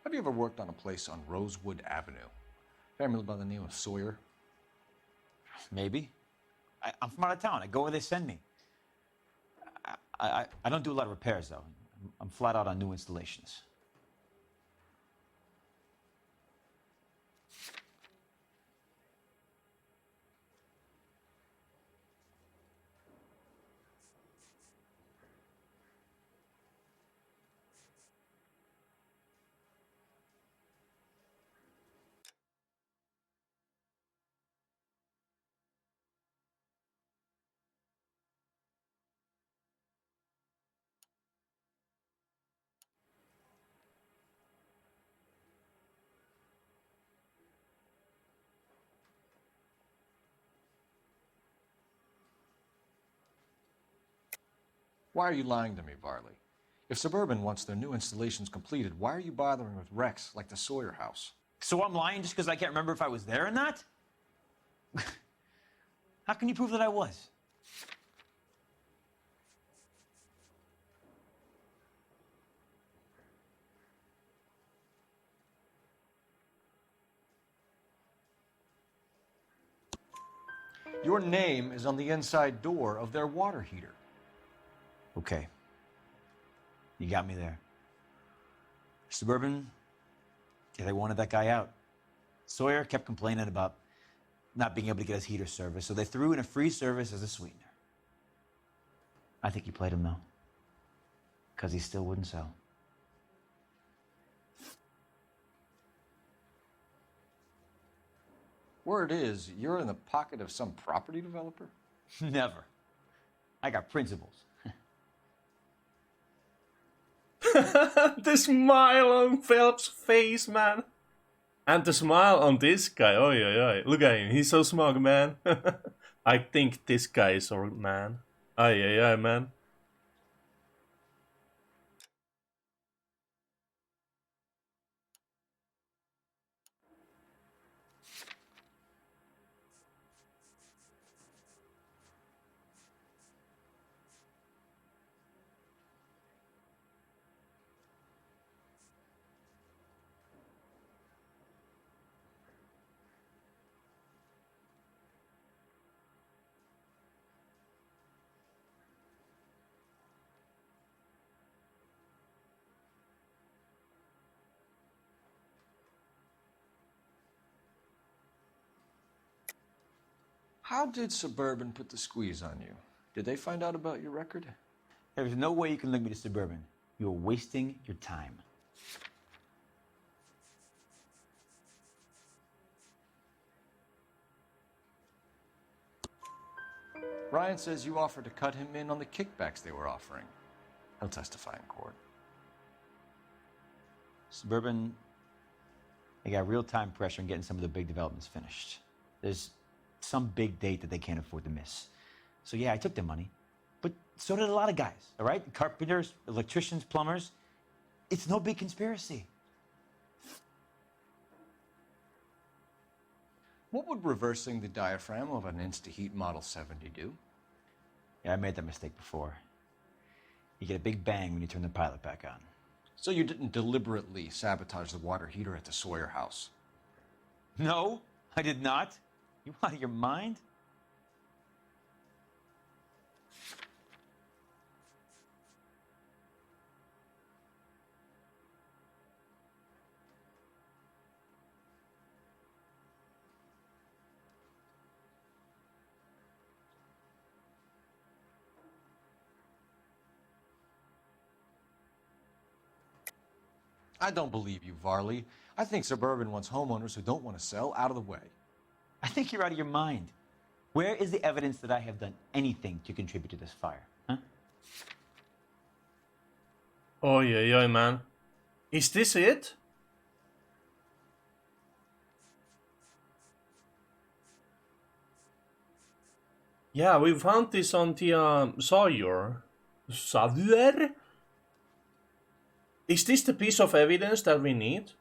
Have you ever worked on a place on Rosewood Avenue? Family by the name of Sawyer? Maybe. I'm from out of town. I go where they send me. I don't do a lot of repairs, though. I'm flat out on new installations. Why are you lying to me, Varley? If Suburban wants their new installations completed, why are you bothering with wrecks like the Sawyer house? So I'm lying just because I can't remember if I was there or not? How can you prove that I was? Your name is on the inside door of their water heater. Okay. You got me there. Suburban, yeah, they wanted that guy out. Sawyer kept complaining about not being able to get his heater service, so they threw in a free service as a sweetener. I think he played him, though, because he still wouldn't sell. Word is, you're in the pocket of some property developer? Never. I got principles. The smile on Philip's face, man. And the smile on this guy. Oh, yeah. Look at him. He's so smug, man. I think this guy is our man. Yeah, man. How did Suburban put the squeeze on you? Did they find out about your record? There's no way you can link me to Suburban. You're wasting your time. Ryan says you offered to cut him in on the kickbacks they were offering. He'll testify in court. Suburban, they got real time pressure on getting some of the big developments finished. There's some big date that they can't afford to miss. So yeah, I took their money, but so did a lot of guys, all right? Carpenters, electricians, plumbers. It's no big conspiracy. What would reversing the diaphragm of an Insta-Heat Model 70 do? Yeah, I made that mistake before. You get a big bang when you turn the pilot back on. So you didn't deliberately sabotage the water heater at the Sawyer house? No, I did not. You out of your mind? I don't believe you, Varley. I think Suburban wants homeowners who don't want to sell out of the way. I think you're out of your mind. Where is the evidence that I have done anything to contribute to this fire? Huh? Oh yeah, man. Is this it? Yeah, we found this on the Sawyer. Sawyer? Is this the piece of evidence that we need?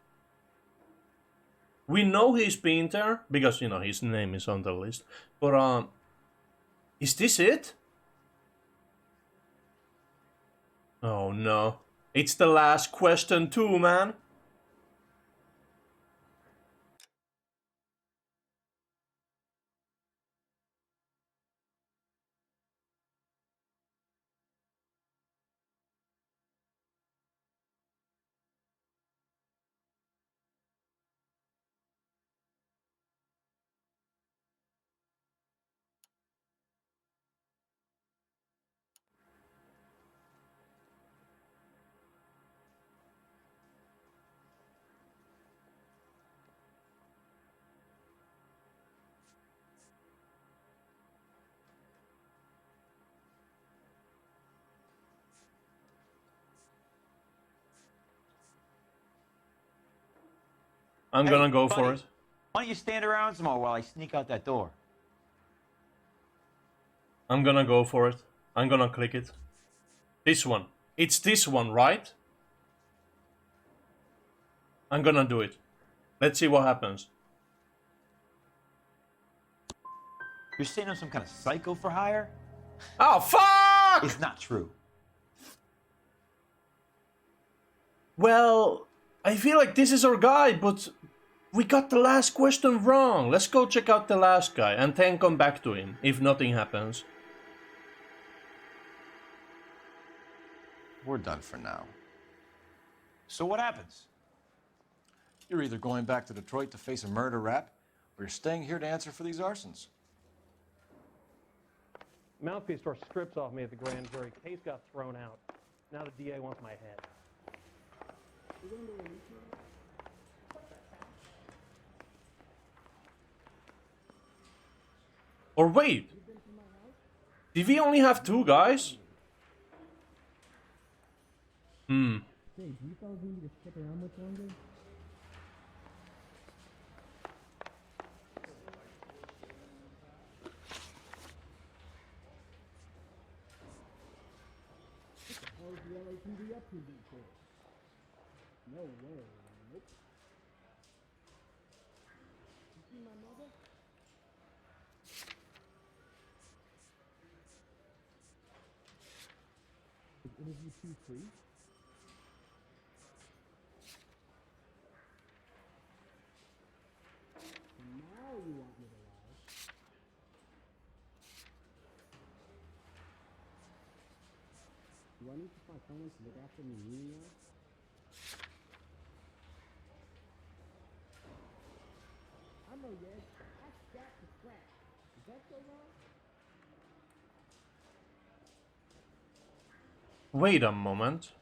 We know he's been there because, you know, his name is on the list. But is this it? Oh no. It's the last question too, man. I'm gonna go for it. Why don't you stand around some more while I sneak out that door? I'm gonna go for it. I'm gonna click it. This one. It's this one, right? I'm gonna do it. Let's see what happens. You're saying I'm some kind of psycho for hire? Oh, fuck! It's not true. Well, I feel like this is our guy, but we got the last question wrong. Let's go check out the last guy and then come back to him if nothing happens. We're done for now. So what happens? You're either going back to Detroit to face a murder rap, or you're staying here to answer for these arsons. Mouthpiece tore strips off me at the grand jury. Case got thrown out. Now the DA wants my head. Or wait, did we only have two guys? Hmm. Hey, do you fellas need me to stick around much longer? What the hell is the LAPD up to these days? No way. Nope. You see my mother? Is interview 2 free? Now you want me to lie. Do I need to find someone to look after me now? I know, Yed. I scat to scratch. Is that so wrong? Wait a moment.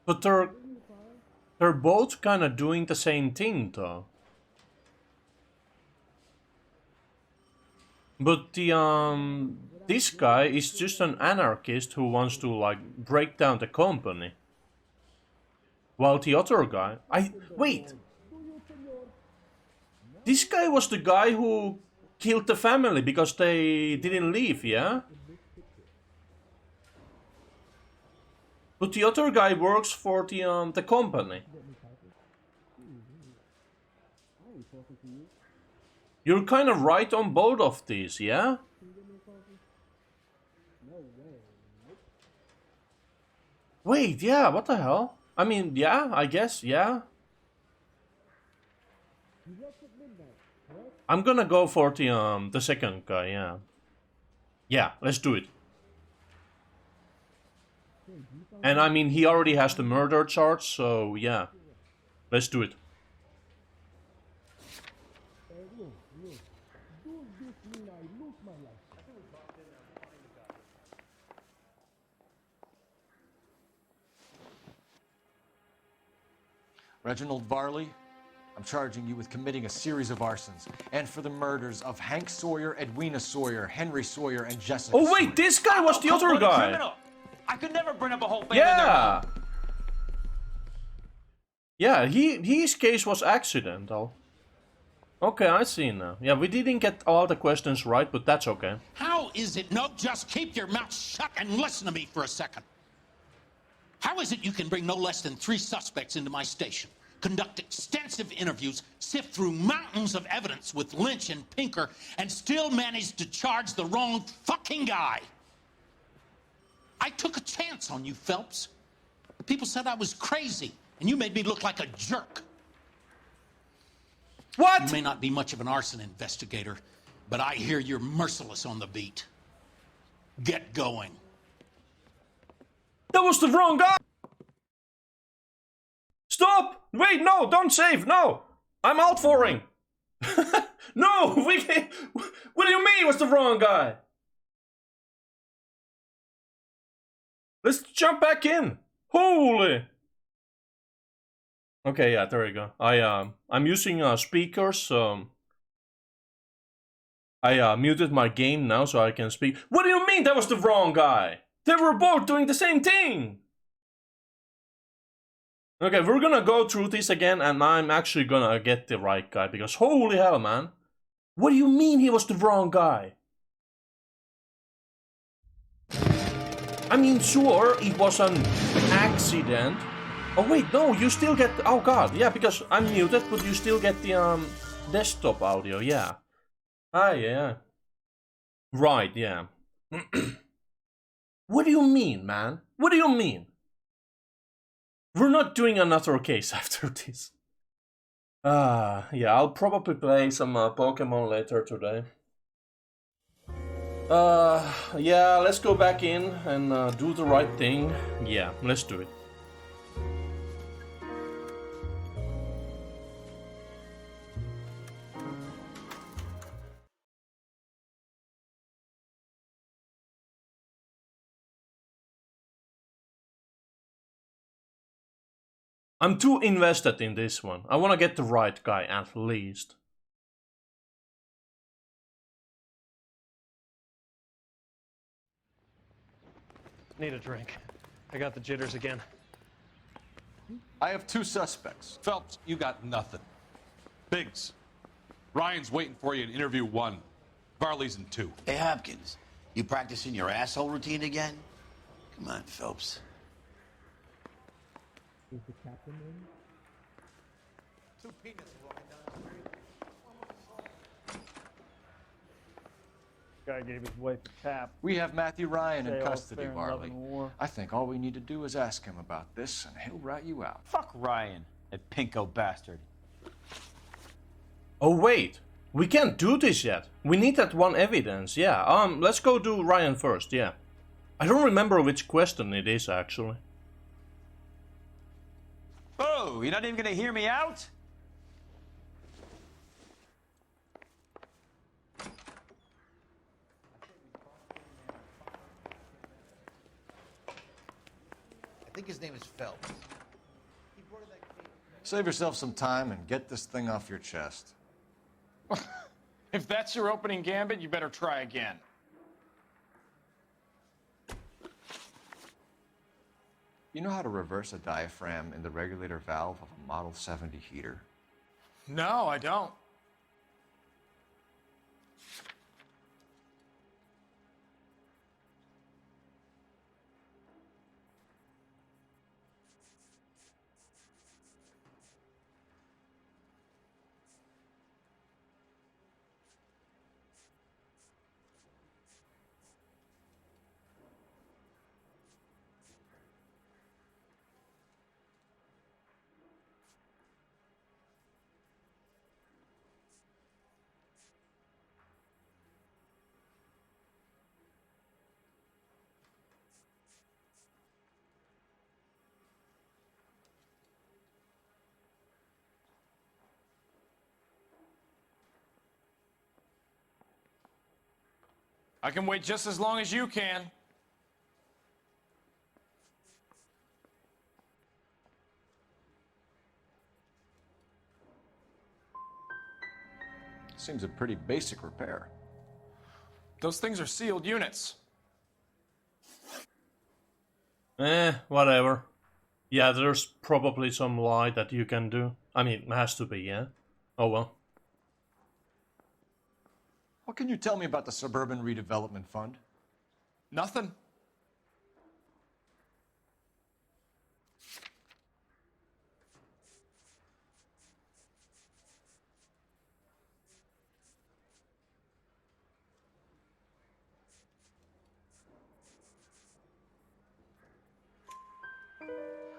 But they're both kind of doing the same thing, though. But the this guy is just an anarchist who wants to like break down the company. While the other guy, wait. This guy was the guy who killed the family because they didn't leave, yeah? But the other guy works for the company. You're kind of right on both of these, yeah? Wait, yeah, what the hell? I mean, yeah, I guess, yeah. I'm gonna go for the second guy, yeah. Yeah, let's do it. And I mean, he already has the murder charge, so yeah. Let's do it. Reginald Varley, I'm charging you with committing a series of arsons and for the murders of Hank Sawyer, Edwina Sawyer, Henry Sawyer, and Jessica Oh wait, Sawyer. this guy was the other guy. Criminal. I could never bring up a whole family in their Yeah. home. Yeah, his case was accidental. Okay, I see now. Yeah, we didn't get all the questions right, but that's okay. How is it? No, just keep your mouth shut and listen to me for a second. How is it you can bring no less than 3 suspects into my station, conduct extensive interviews, sift through mountains of evidence with Lynch and Pinker, and still manage to charge the wrong fucking guy? I took a chance on you, Phelps. People said I was crazy, and you made me look like a jerk. What? You may not be much of an arson investigator, but I hear you're merciless on the beat. Get going. That was the wrong guy! Stop! Wait, no, don't save, no! I'm out foring! No, we can't... What do you mean it was the wrong guy? Let's jump back in! Holy! Okay, yeah, there you go. I'm using speakers. I muted my game now so I can speak. What do you mean that was the wrong guy? They were both doing the same thing. Okay, we're gonna go through this again, and I'm actually gonna get the right guy because holy hell, man! What do you mean he was the wrong guy? I mean, sure, it was an accident. Oh wait, no, you still get... Oh god, yeah, because I'm muted, but you still get the desktop audio, yeah. Ah, yeah. Right, yeah. What do you mean, man? What do you mean? We're not doing another case after this. Yeah, I'll probably play some Pokemon later today. Yeah, let's go back in and do the right thing. Yeah, let's do it. I'm too invested in this one. I want to get the right guy at least. Need a drink. I got the jitters again. I have 2 suspects. Phelps, you got nothing. Biggs, Ryan's waiting for you in interview 1. Varley's in 2. Hey, Hopkins, you practicing your asshole routine again? Come on, Phelps. Is the captain in? 2 peanuts walking down the street. Guy gave his wife a tap. We have Matthew Ryan in Say all custody, fair in love Varley. and war. I think all we need to do is ask him about this, and he'll rat you out. Fuck Ryan, that pinko bastard. Oh wait, we can't do this yet. We need that one evidence, yeah. Let's go do Ryan first, yeah. I don't remember which question it is actually. Oh, you're not even gonna hear me out? I think his name is Phelps. Save yourself some time and get this thing off your chest. If that's your opening gambit, you better try again. You know how to reverse a diaphragm in the regulator valve of a Model 70 heater? No, I don't. I can wait just as long as you can. Seems a pretty basic repair. Those things are sealed units. Whatever. Yeah, there's probably some lie that you can do. I mean, it has to be, yeah? Oh well. What can you tell me about the Suburban Redevelopment Fund? Nothing.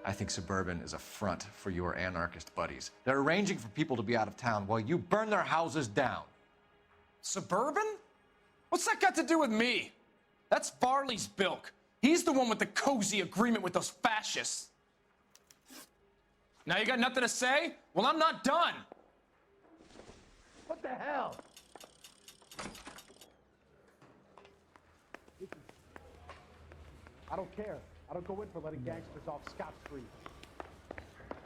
I think Suburban is a front for your anarchist buddies. They're arranging for people to be out of town while you burn their houses down. Suburban? What's that got to do with me? That's Varley's bilk. He's the one with the cozy agreement with those fascists. Now you got nothing to say? Well, I'm not done. What the hell? I don't care. I don't go in for letting gangsters off scot-free. I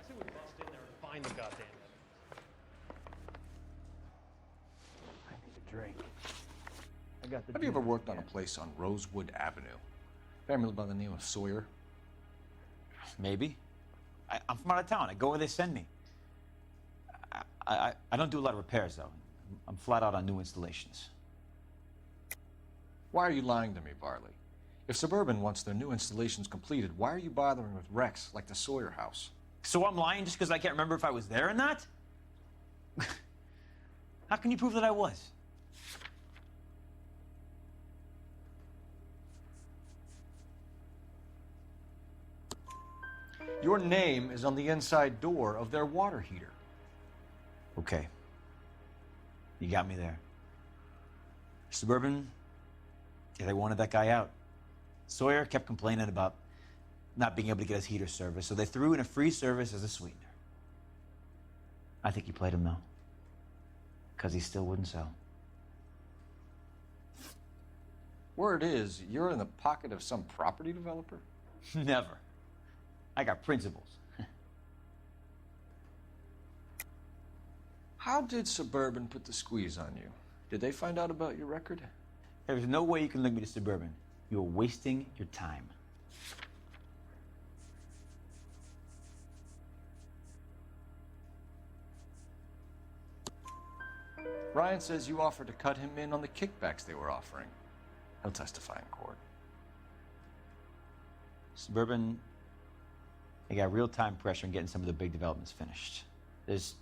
say we bust in there and find the goddamn evidence. I need a drink. I got the. Have you ever worked on a place on Rosewood Avenue? Family by the name of Sawyer? Maybe. I'm from out of town. I go where they send me. I don't do a lot of repairs, though. I'm flat out on new installations. Why are you lying to me, Varley? If Suburban wants their new installations completed, why are you bothering with wrecks like the Sawyer house? So I'm lying just because I can't remember if I was there or not? How can you prove that I was? Your name is on the inside door of their water heater. Okay. You got me there. Suburban, yeah, they wanted that guy out. Sawyer kept complaining about not being able to get his heater service, so they threw in a free service as a sweetener. I think he played him, though, because he still wouldn't sell. Word is, you're in the pocket of some property developer? Never. I got principles. How did Suburban put the squeeze on you? Did they find out about your record? There's no way you can link me to Suburban. You're wasting your time. Ryan says you offered to cut him in on the kickbacks they were offering. He'll testify in court. Suburban, they got real-time pressure on getting some of the big developments finished. There's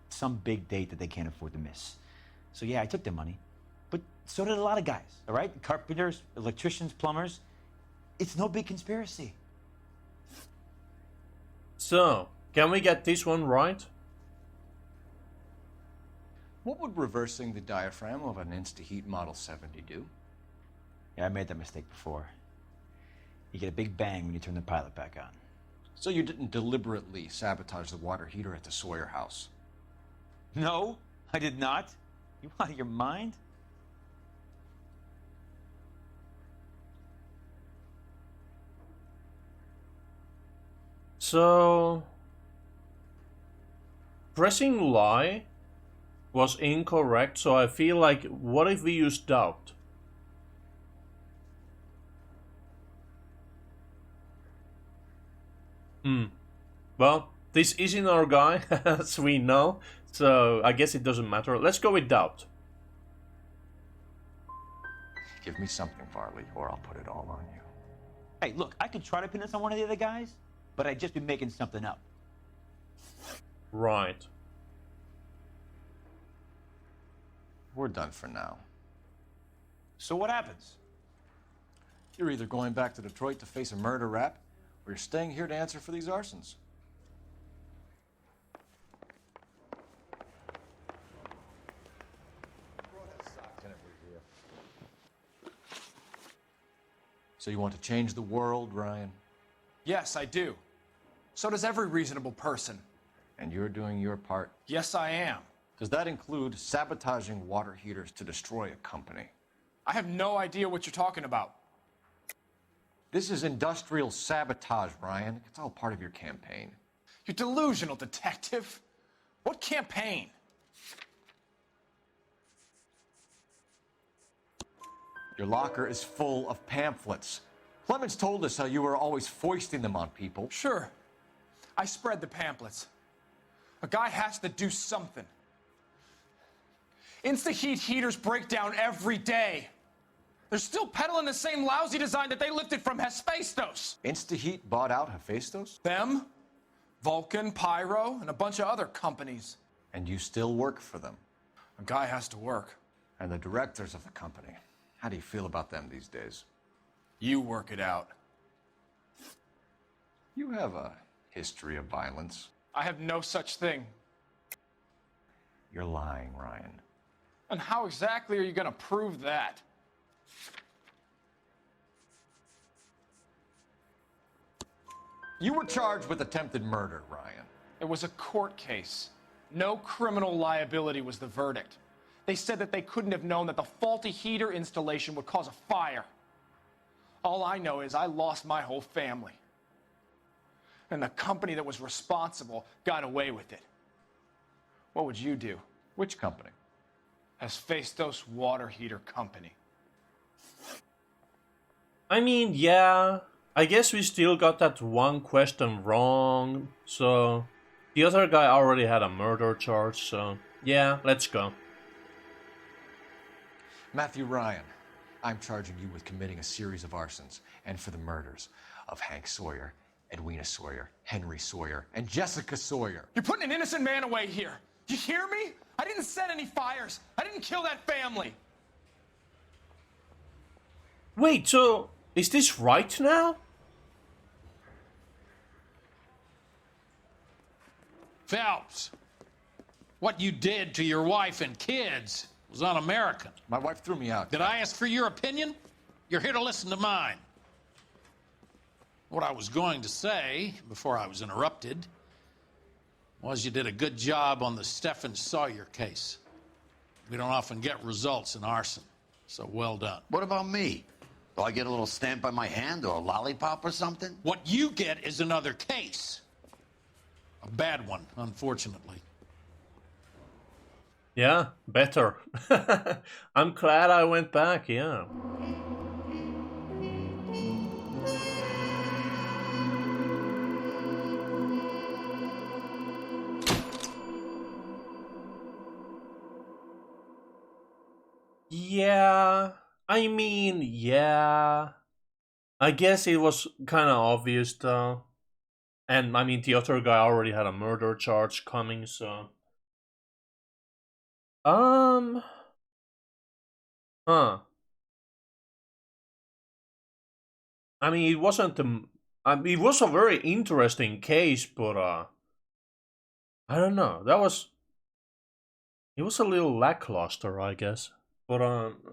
some big date that they can't afford to miss. So yeah, I took their money. But so did a lot of guys, all right? Carpenters, electricians, plumbers. It's no big conspiracy. So, can we get this one right? What would reversing the diaphragm of an Insta-Heat Model 70 do? Yeah, I made that mistake before. You get a big bang when you turn the pilot back on. So you didn't deliberately sabotage the water heater at the Sawyer house? No, I did not. You out of your mind? So, pressing lie was incorrect, so I feel like, what if we use doubt? Well, this isn't our guy, as we know, so I guess it doesn't matter. Let's go with doubt. Give me something, Varley, or I'll put it all on you. Hey, look, I could try to pin this on one of the other guys, but I'd just be making something up. Right. We're done for now. So what happens? You're either going back to Detroit to face a murder rap, or you're staying here to answer for these arsons. So you want to change the world, Ryan? Yes, I do. So does every reasonable person. And you're doing your part? Yes, I am. Does that include sabotaging water heaters to destroy a company? I have no idea what you're talking about. This is industrial sabotage, Ryan. It's all part of your campaign. You're delusional, detective. What campaign? Your locker is full of pamphlets. Clemens told us how you were always foisting them on people. Sure. I spread the pamphlets. A guy has to do something. Insta-heat heaters break down every day. They're still peddling the same lousy design that they lifted from Hephaestus. Insta-heat bought out Hephaestus? Them, Vulcan, Pyro, and a bunch of other companies. And you still work for them? A guy has to work. And the directors of the company, how do you feel about them these days? You work it out. You have a history of violence. I have no such thing. You're lying, Ryan. And how exactly are you going to prove that? You were charged with attempted murder, Ryan. It was a court case. No criminal liability was the verdict. They said that they couldn't have known that the faulty heater installation would cause a fire. All I know is I lost my whole family. And the company that was responsible got away with it. What would you do? Which company? Hephaestus Water Heater Company. I mean, yeah, I guess we still got that one question wrong, so the other guy already had a murder charge, so yeah, let's go. Matthew Ryan, I'm charging you with committing a series of arsons and for the murders of Hank Sawyer, Edwina Sawyer, Henry Sawyer, and Jessica Sawyer. You're putting an innocent man away here. You hear me? I didn't set any fires. I didn't kill that family. Wait, so is this right now? Phelps, what you did to your wife and kids was un-American. My wife threw me out. Did I ask for your opinion? You're here to listen to mine. What I was going to say, before I was interrupted, was you did a good job on the Stephen Sawyer case. We don't often get results in arson, so well done. What about me? Do I get a little stamp by my hand or a lollipop or something? What you get is another case. A bad one, unfortunately. Yeah, better. I'm glad I went back, yeah. Yeah, I mean, yeah. I guess it was kind of obvious though. And I mean, the other guy already had a murder charge coming, so. Huh. I mean, it wasn't the. It was a very interesting case, but I don't know. It was a little lackluster, I guess. But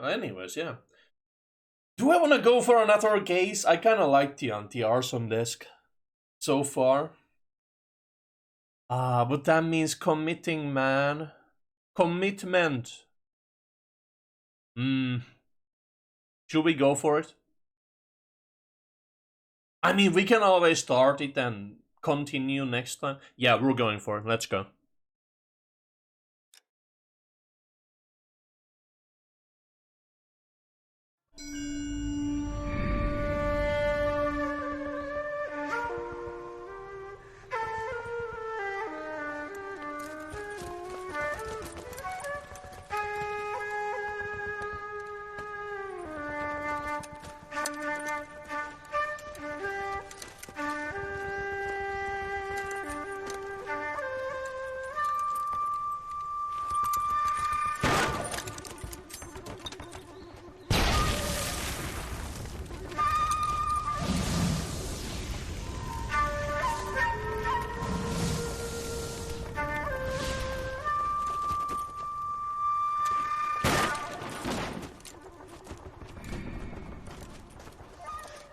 anyways, yeah. Do I want to go for another case? I kind of like the arson desk so far. But that means committing, man. Commitment. Should we go for it? I mean, we can always start it and continue next time. Yeah, we're going for it. Let's go.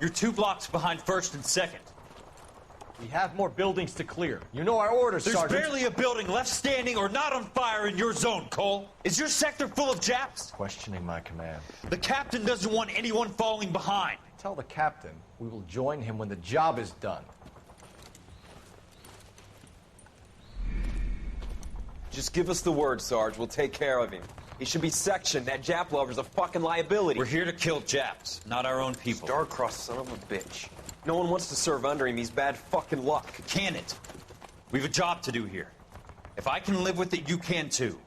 You're 2 blocks behind 1st and 2nd. We have more buildings to clear. You know our orders, There's Sergeant. barely a building left standing or not on fire in your zone, Cole. Is your sector full of Japs? Questioning my command. The captain doesn't want anyone falling behind. Tell the captain we will join him when the job is done. Just give us the word, Sarge. We'll take care of him. He should be sectioned. That Jap lover's a fucking liability. We're here to kill Japs, not our own people. Star-crossed son of a bitch. No one wants to serve under him. He's bad fucking luck. Can it? We have a job to do here. If I can live with it, you can too.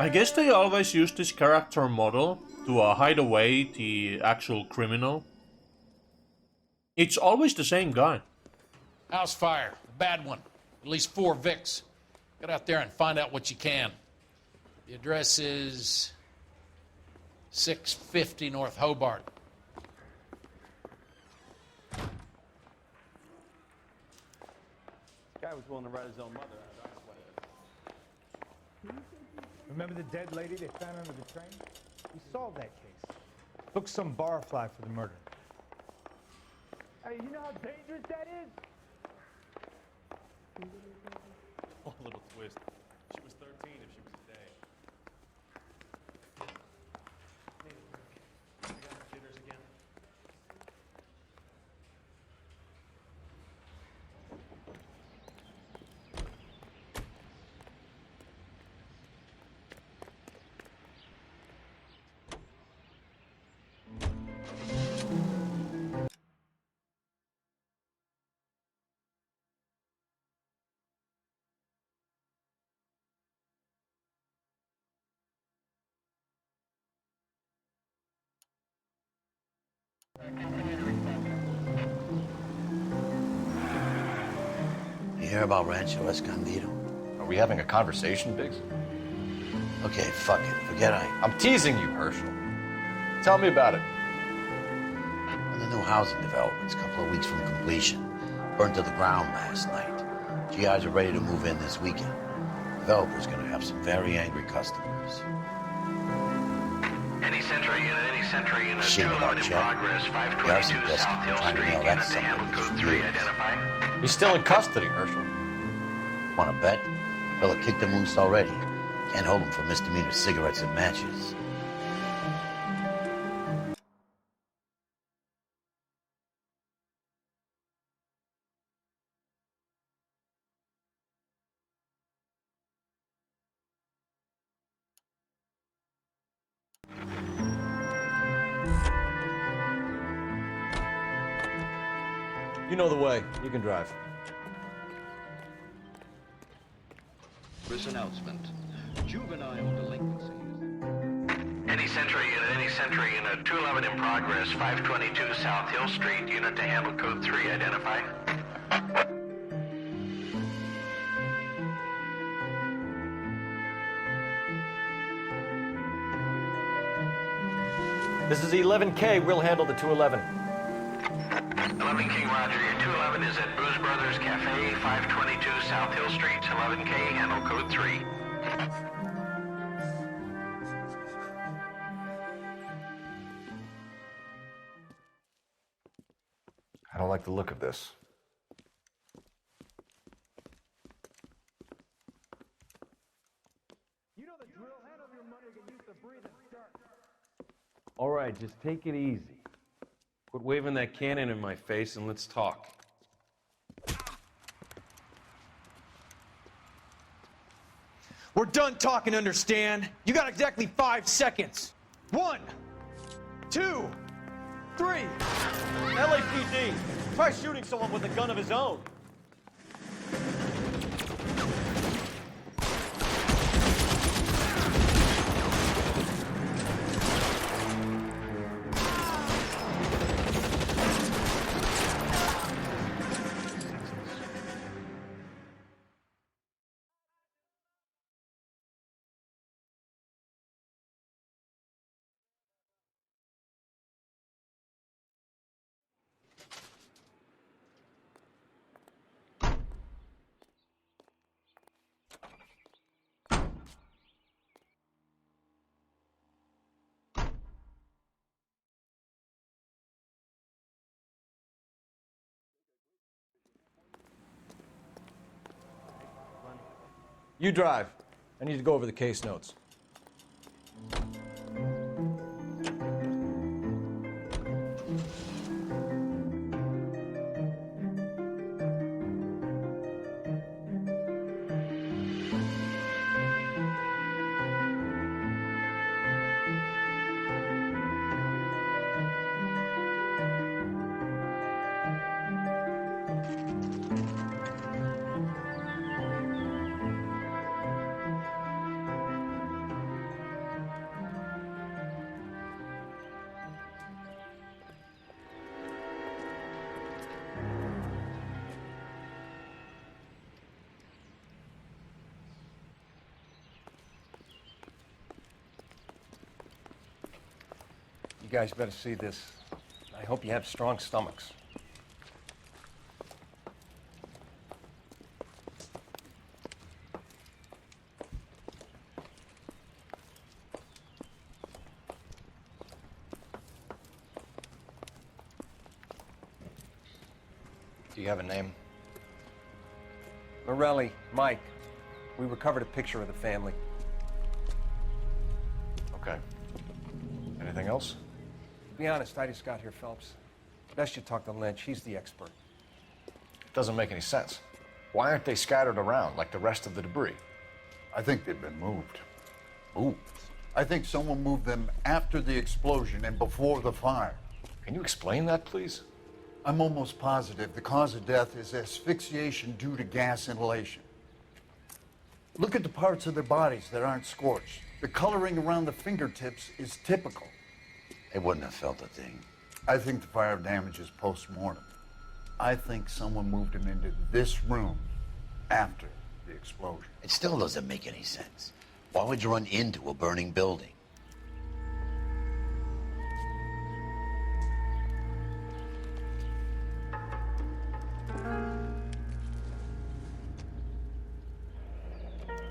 I guess they always use this character model to hide away the actual criminal. It's always the same guy. House fire, a bad one. At least 4 Vicks. Get out there and find out what you can. The address is 650 North Hobart. Guy was willing to write his own mother out. Remember the dead lady they found under the train? We solved that case. Booked some barfly for the murder. Hey, you know how dangerous that is? Oh, little twist. She was 13 if she was today. I got jitters again. You hear about Rancho Escondido? Are we having a conversation, Biggs? Okay, fuck it. Forget I'm teasing you, Herschel. Tell me about it. And the new housing development's a couple of weeks from completion. Burned to the ground last night. GIs are ready to move in this weekend. Developer's gonna have some very angry customers. Any Century unit, Shit 2 without in check. progress, The 522 arson desk South Hill trying to Street, nail unit that to son of a handle bitch code for 3, years. identify. He's still in custody, Herschel. Wanna bet? Fella kicked him loose already. Can't hold him for misdemeanor cigarettes and matches. You know the way. You can drive. This announcement. Juvenile delinquency. Any Century unit, 211 in progress, 522 South Hill Street, unit to handle code 3, identify. This is 11K. We'll handle the 211. 11 King Roger, your 211 is at Booze Brothers Cafe, 522 South Hill Street, 11K, handle code 3. I don't like the look of this. You know the drill. Hand over your money, get used to breathing dirt. All right, just take it easy. Quit waving that cannon in my face and let's talk. We're done talking, understand? You got exactly 5 seconds. 1, 2, 3. LAPD. Try shooting someone with a gun of his own. You drive. I need to go over the case notes. You guys better see this. I hope you have strong stomachs. Do you have a name? Morelli, Mike. We recovered a picture of the family. Okay. Anything else? To be honest, I just got here, Phelps. Best you talk to Lynch. He's the expert. It doesn't make any sense. Why aren't they scattered around like the rest of the debris? I think they've been moved. Moved? I think someone moved them after the explosion and before the fire. Can you explain that, please? I'm almost positive the cause of death is asphyxiation due to gas inhalation. Look at the parts of their bodies that aren't scorched. The coloring around the fingertips is typical. They wouldn't have felt a thing. I think the fire damage is post-mortem. I think someone moved him into this room after the explosion. It still doesn't make any sense. Why would you run into a burning building?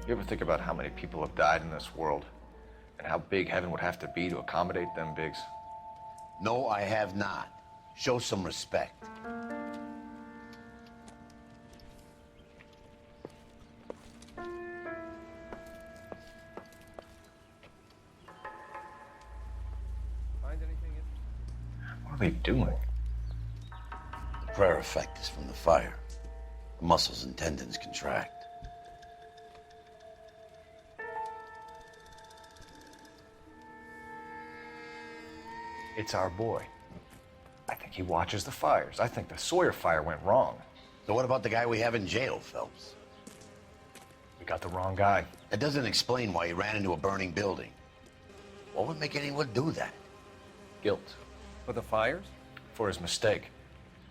You ever think about how many people have died in this world? And how big heaven would have to be to accommodate them bigs? No, I have not. Show some respect. Find anything What are they doing? The prayer effect is from the fire. The muscles and tendons contract. It's our boy. I think he watches the fires. I think the Sawyer fire went wrong. So what about the guy we have in jail, Phelps? We got the wrong guy. That doesn't explain why he ran into a burning building. What would make anyone do that? Guilt. For the fires? For his mistake.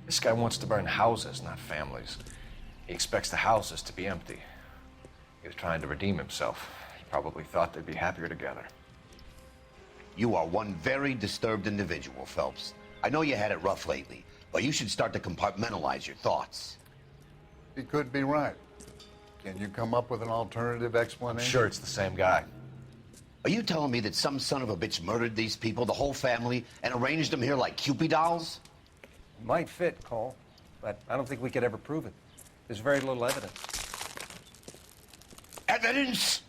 This guy wants to burn houses, not families. He expects the houses to be empty. He was trying to redeem himself. He probably thought they'd be happier together. You are one very disturbed individual, Phelps. I know you had it rough lately, but you should start to compartmentalize your thoughts. He could be right. Can you come up with an alternative explanation? I'm sure it's the same guy. Are you telling me that some son of a bitch murdered these people, the whole family, and arranged them here like Cupid dolls? Might fit, Cole, but I don't think we could ever prove it. There's very little evidence. Evidence?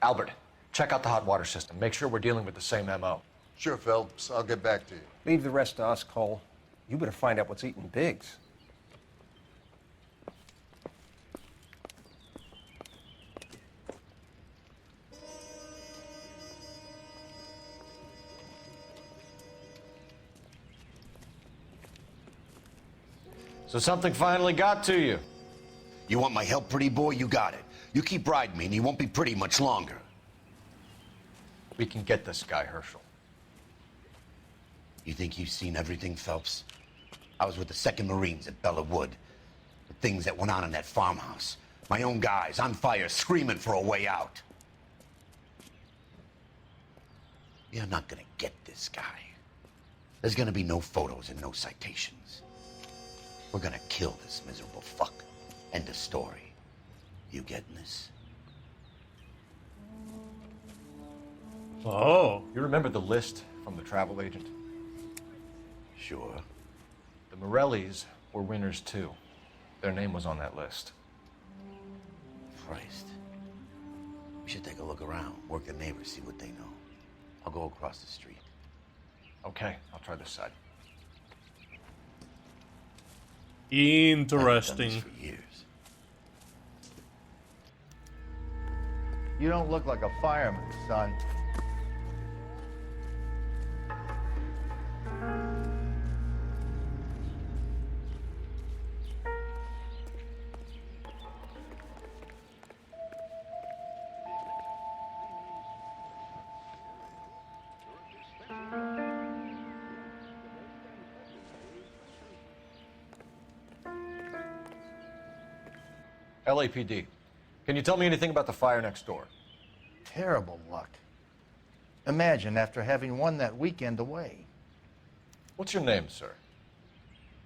Albert, check out the hot water system. Make sure we're dealing with the same MO. Sure, Phelps. I'll get back to you. Leave the rest to us, Cole. You better find out what's eating Biggs. So something finally got to you. You want my help, pretty boy? You got it. You keep riding me and you won't be pretty much longer. We can get this guy, Herschel. You think you've seen everything, Phelps? I was with the 2nd Marines at Bella Wood. The things that went on in that farmhouse. My own guys on fire, screaming for a way out. You're not gonna get this guy. There's gonna be no photos and no citations. We're gonna kill this miserable fuck. End of story. You getting this? Oh. You remember the list from the travel agent? Sure. The Morellis were winners too. Their name was on that list. Christ. We should take a look around, work the neighbors, see what they know. I'll go across the street. Okay, I'll try this side. Interesting. For years. You don't look like a fireman, son. LAPD. Can you tell me anything about the fire next door? Terrible luck. Imagine after having won that weekend away. What's your name, sir?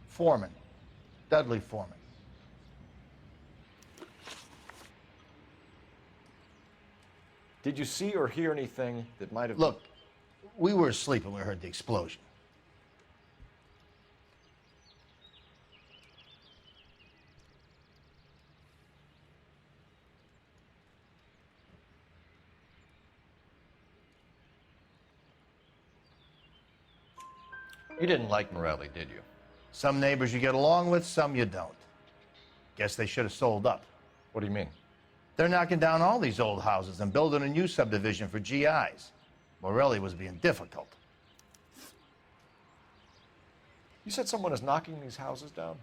Foreman. Dudley Foreman. Did you see or hear anything that might have... Look, we were asleep when we heard the explosion. You didn't like Morelli, did you? Some neighbors you get along with, some you don't. Guess they should have sold up. What do you mean? They're knocking down all these old houses and building a new subdivision for GIs. Morelli was being difficult. You said someone is knocking these houses down?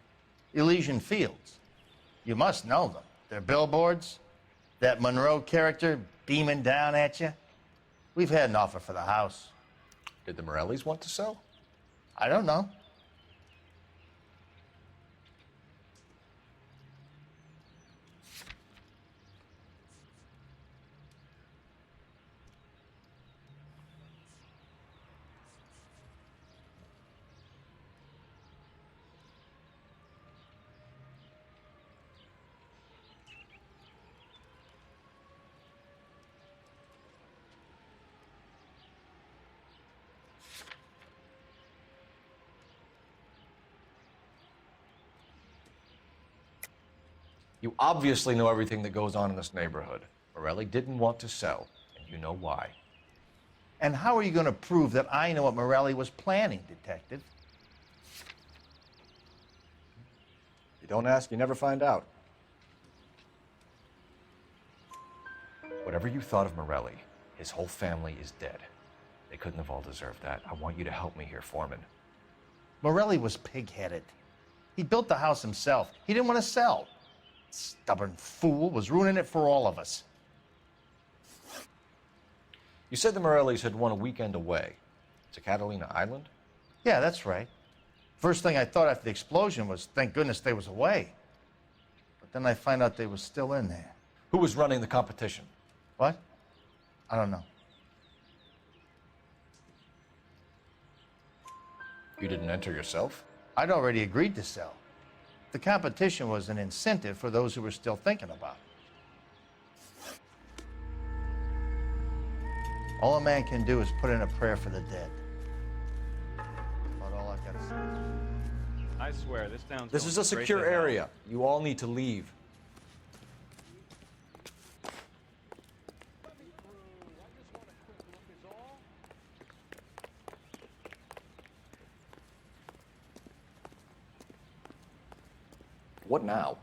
Elysian Fields. You must know them. They're billboards. That Monroe character beaming down at you. We've had an offer for the house. Did the Morellis want to sell? I don't know. You obviously know everything that goes on in this neighborhood. Morelli didn't want to sell, and you know why. And how are you going to prove that I know what Morelli was planning, Detective? You don't ask, you never find out. Whatever you thought of Morelli, his whole family is dead. They couldn't have all deserved that. I want you to help me here, Foreman. Morelli was pig-headed. He built the house himself. He didn't want to sell. Stubborn fool was ruining it for all of us. You said the Morellis had won a weekend away to Catalina Island? Yeah, that's right. First thing I thought after the explosion was, thank goodness they was away. But then I find out they was still in there. Who was running the competition? What? I don't know. You didn't enter yourself? I'd already agreed to sell. The competition was an incentive for those who were still thinking about it. All a man can do is put in a prayer for the dead. About all I've got to say. I swear, this town's This going is a straight secure to hell. area. You all need to leave. What now?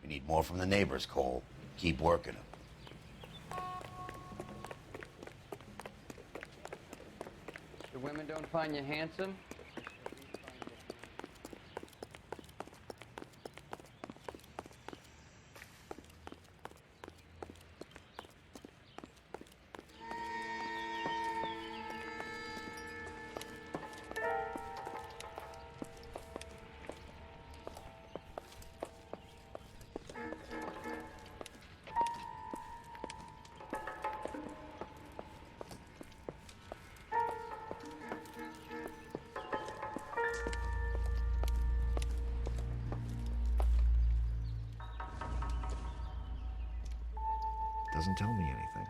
We need more from the neighbors, Cole. Keep working them. The women don't find you handsome? Doesn't tell me anything.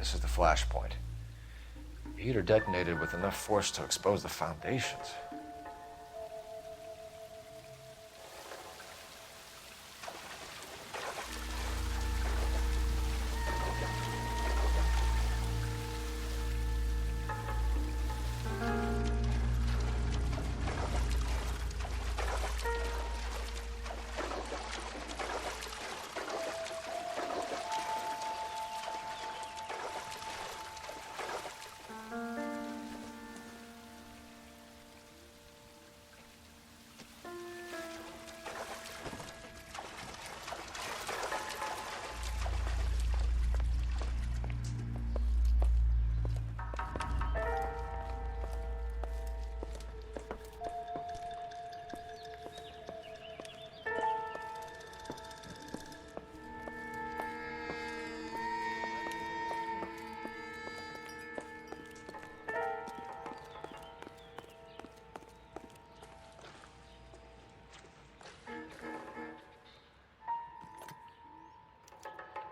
This is the flashpoint. The heater detonated with enough force to expose the foundations.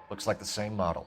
Looks like the same model.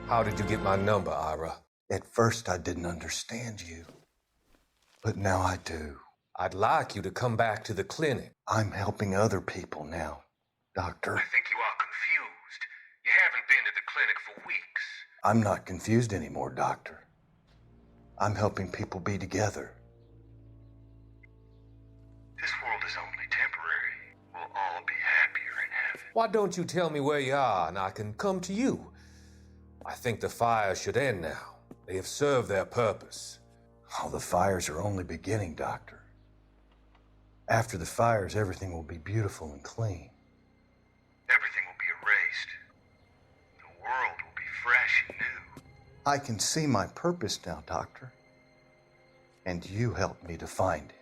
How did you get my number, Ira? At first, I didn't understand you. But now I do. I'd like you to come back to the clinic. I'm helping other people now, Doctor. I think you are confused. You haven't been to the clinic for weeks. I'm not confused anymore, Doctor. I'm helping people be together. This world is only temporary. We'll all be happier in heaven. Why don't you tell me where you are and I can come to you? I think the fires should end now. They have served their purpose. Oh, the fires are only beginning, Doctor. After the fires, everything will be beautiful and clean. Everything will be erased. The world will be fresh and new. I can see my purpose now, Doctor. And you helped me to find it.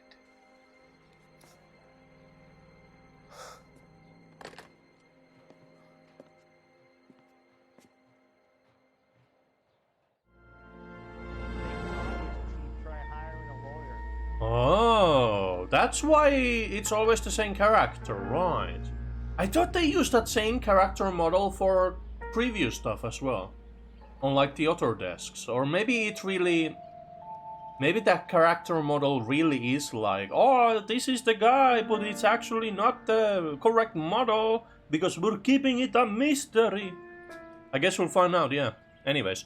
Oh, that's why it's always the same character, right? I thought they used that same character model for previous stuff as well. Unlike the other desks. Or maybe it really... Maybe that character model really is like, oh, this is the guy, but it's actually not the correct model, because we're keeping it a mystery. I guess we'll find out, yeah. Anyways.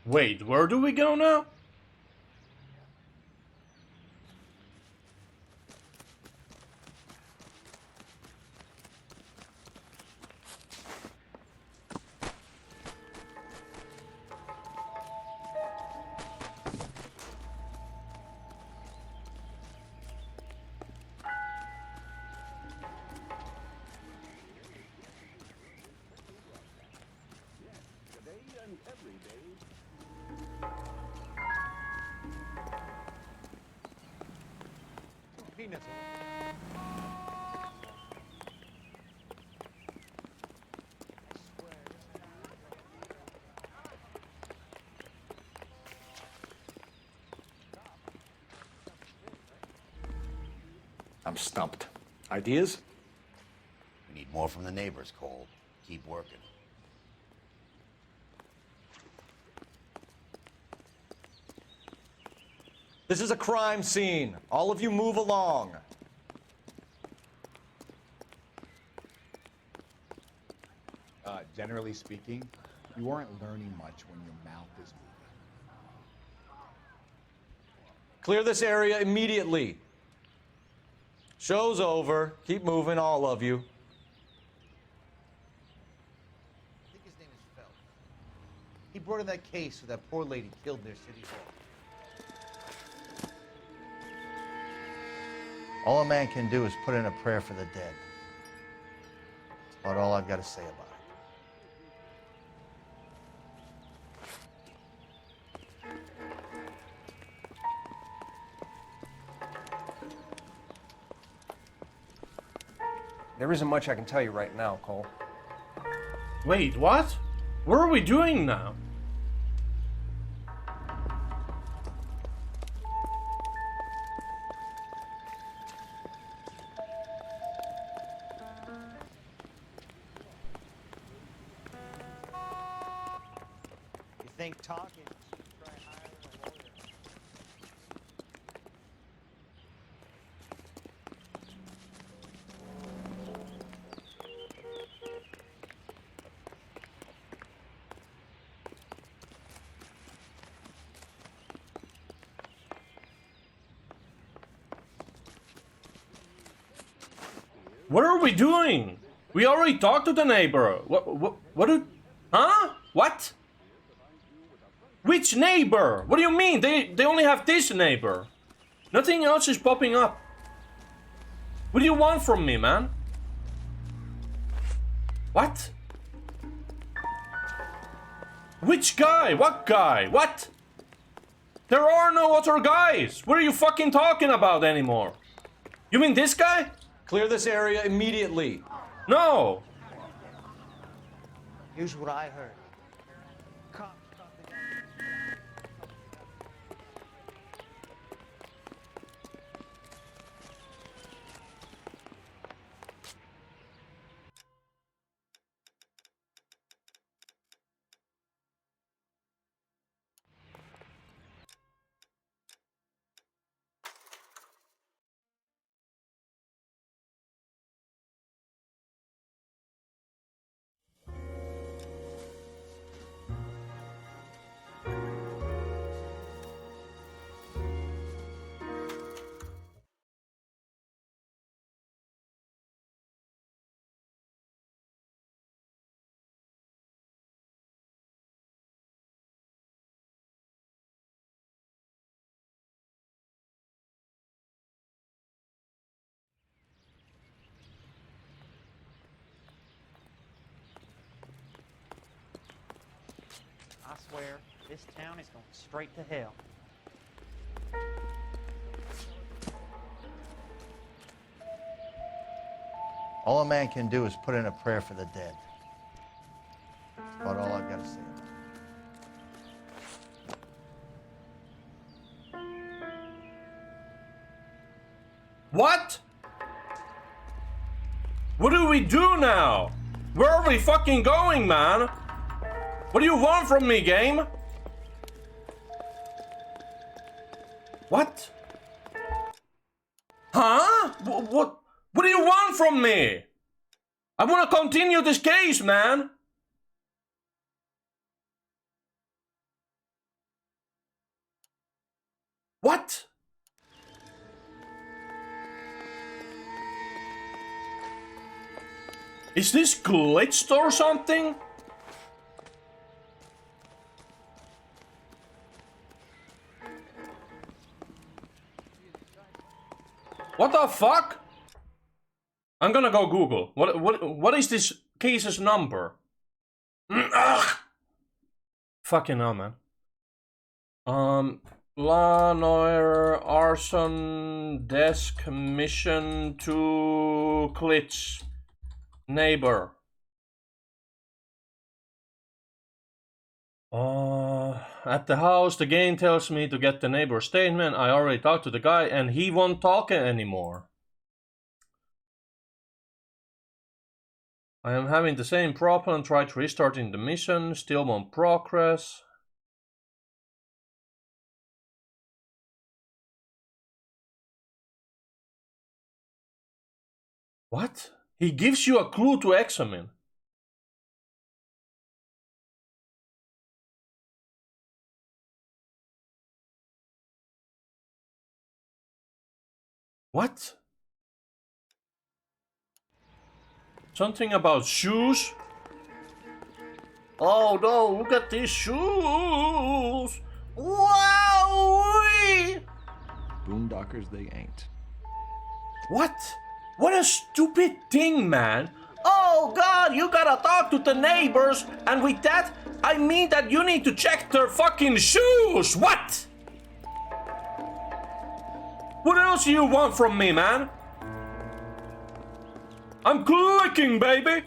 Wait, where do we go now? I'm stumped. Ideas? We need more from the neighbors, Cole. Keep working. This is a crime scene. All of you move along. Generally speaking, you aren't learning much when your mouth is moving. Clear this area immediately. Show's over. Keep moving, all of you. I think his name is Phelps. He brought in that case with that poor lady killed near City Hall. All a man can do is put in a prayer for the dead. That's about all I've got to say about it. There isn't much I can tell you right now, Cole. Wait, what? What are we doing now? You think talking? What are we doing? We already talked to the neighbor. What do... Huh? What? Which neighbor? What do you mean? They only have this neighbor. Nothing else is popping up. What do you want from me, man? What? Which guy? What guy? What? There are no other guys. What are you fucking talking about anymore? You mean this guy? Clear this area immediately. No. Here's what I heard. I swear, this town is going straight to hell. All a man can do is put in a prayer for the dead. That's about all I've got to say about it. What? What do we do now? Where are we fucking going, man? What do you want from me, game? What? Huh? What do you want from me? I want to continue this case, man. What? Is this glitched or something? What the fuck? I'm gonna go Google. What is this case's number? Ugh. Fucking hell, man. Noire, Arson, desk, mission to Klitsch. Neighbor. At the house, the game tells me to get the neighbor's statement. I already talked to the guy and he won't talk anymore. I am having the same problem, tried restarting the mission, still won't progress. What? He gives you a clue to examine. What? Something about shoes? Oh no, look at these shoes! Wow! Boondockers they ain't. What? What a stupid thing, man! Oh god, you gotta talk to the neighbors, and with that, I mean that you need to check their fucking shoes! What? What else do you want from me, man? I'm clicking, baby!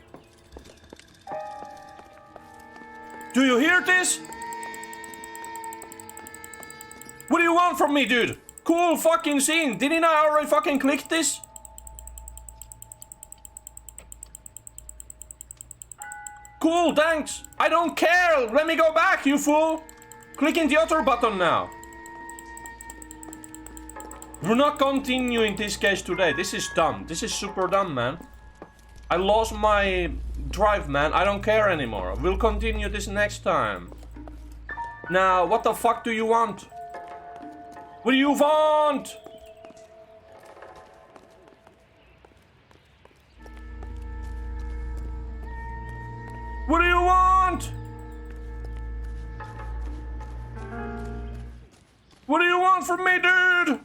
Do you hear this? What do you want from me, dude? Cool fucking scene. Didn't I already fucking click this? Cool, thanks. I don't care. Let me go back, you fool. Clicking the other button now. We're not continuing this case today. This is dumb. This is super dumb, man. I lost my drive, man. I don't care anymore. We'll continue this next time. Now, what the fuck do you want? What do you want? What do you want? What do you want from me, dude?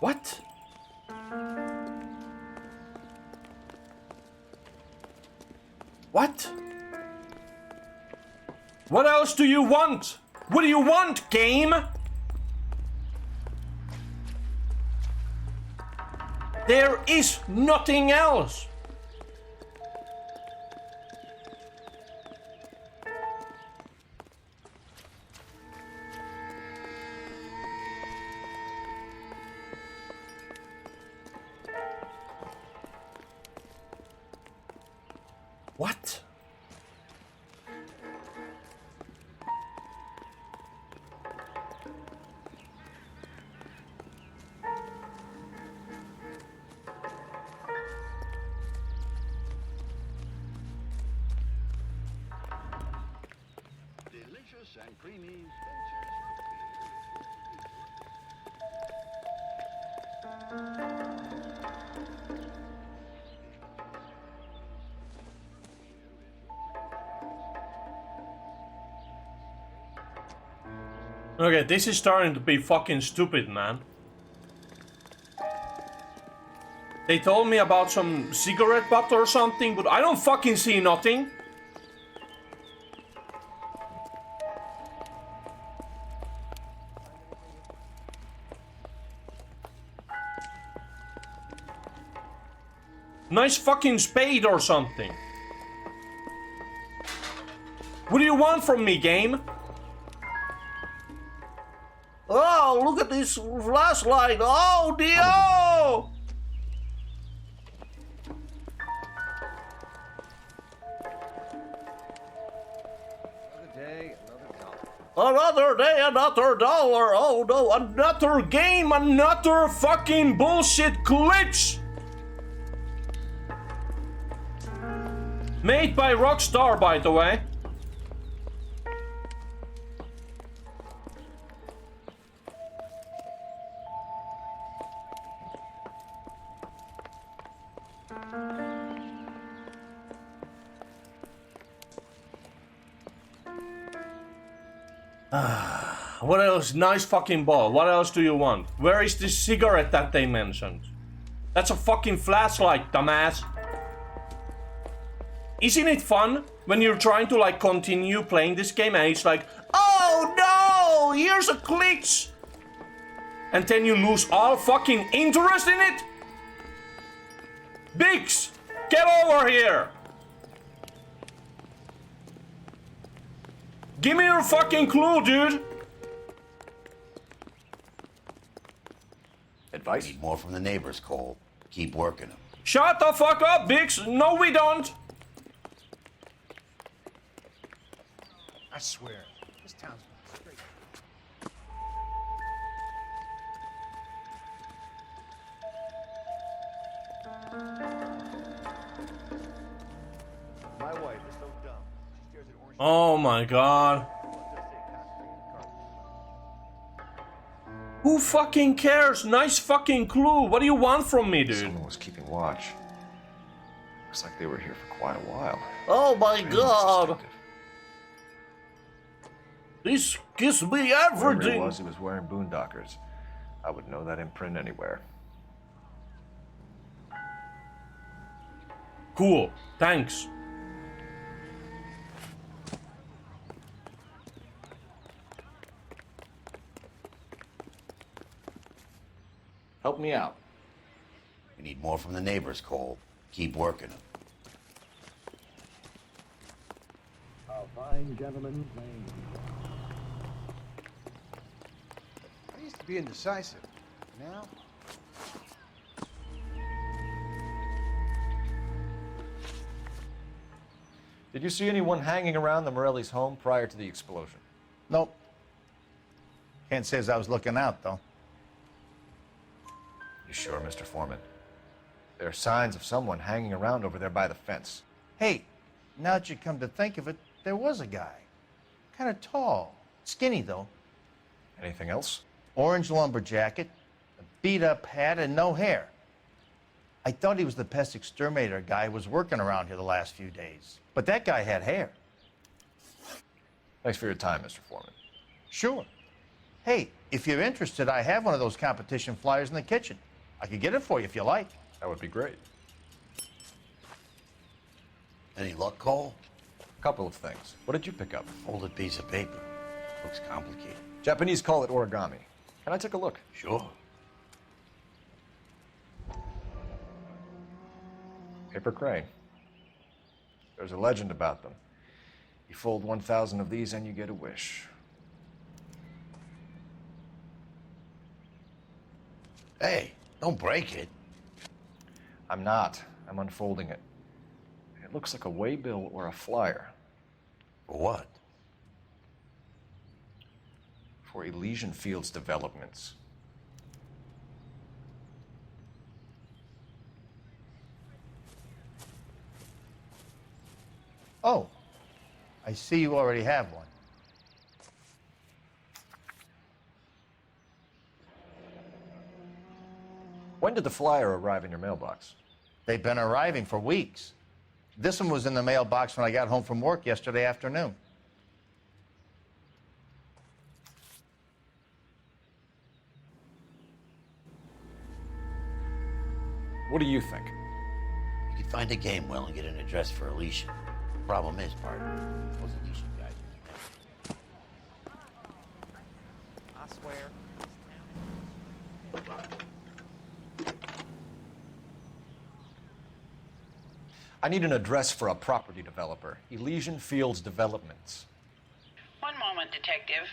What? What? What else do you want? What do you want, game? There is nothing else. What? Delicious and creamy Okay, this is starting to be fucking stupid, man. They told me about some cigarette butt or something, but I don't fucking see nothing. Nice fucking spade or something. What do you want from me, game? Oh, look at this flashlight. Oh, Dio! Another day, another dollar. Oh no, another game, another fucking bullshit glitch. Made by Rockstar, by the way. What else? Nice fucking ball. What else do you want? Where is this cigarette that they mentioned? That's a fucking flashlight, dumbass. Isn't it fun when you're trying to like continue playing this game and it's like, oh no, here's a glitch. And then you lose all fucking interest in it? Biggs, get over here. Give me your fucking clue, dude. Advice? Need more from the neighbors, Cole. Keep working them. Shut the fuck up, Biggs. No, we don't. I swear, this town's straight. My wife is so dumb. She stares at orange. Oh my god. Who fucking cares? Nice fucking clue. What do you want from me, dude? Someone was keeping watch. Looks like they were here for quite a while. Oh my god. This gives me Whoever it everything. was, he was wearing boondockers. I would know that imprint anywhere. Cool. Thanks. Help me out. We need more from the neighbors, Cole. Keep working them. A fine gentleman playing. I used to be indecisive. Now? Did you see anyone hanging around the Morelli's home prior to the explosion? Nope. Can't say as I was looking out, though. You sure, Mr. Foreman? There are signs of someone hanging around over there by the fence. Hey, now that you come to think of it, there was a guy. Kind of tall. Skinny, though. Anything else? Orange lumber jacket, a beat-up hat, and no hair. I thought he was the pest exterminator guy who was working around here the last few days. But that guy had hair. Thanks for your time, Mr. Foreman. Sure. Hey, if you're interested, I have one of those competition flyers in the kitchen. I could get it for you if you like. That would be great. Any luck, Cole? A couple of things. What did you pick up? Folded piece of paper. Looks complicated. Japanese call it origami. Can I take a look? Sure. Paper crane. There's a legend about them. You fold 1,000 of these and you get a wish. Hey, don't break it. I'm not. I'm unfolding it. It looks like a waybill or a flyer. For what? For Elysian Fields developments. Oh, I see you already have one. When did the flyer arrive in your mailbox? They've been arriving for weeks. This one was in the mailbox when I got home from work yesterday afternoon. What do you think? You could find a game well and get an address for Alicia. Problem is, partner, those Alicia guys. I swear. I need an address for a property developer. Elysian Fields Developments. One moment, Detective.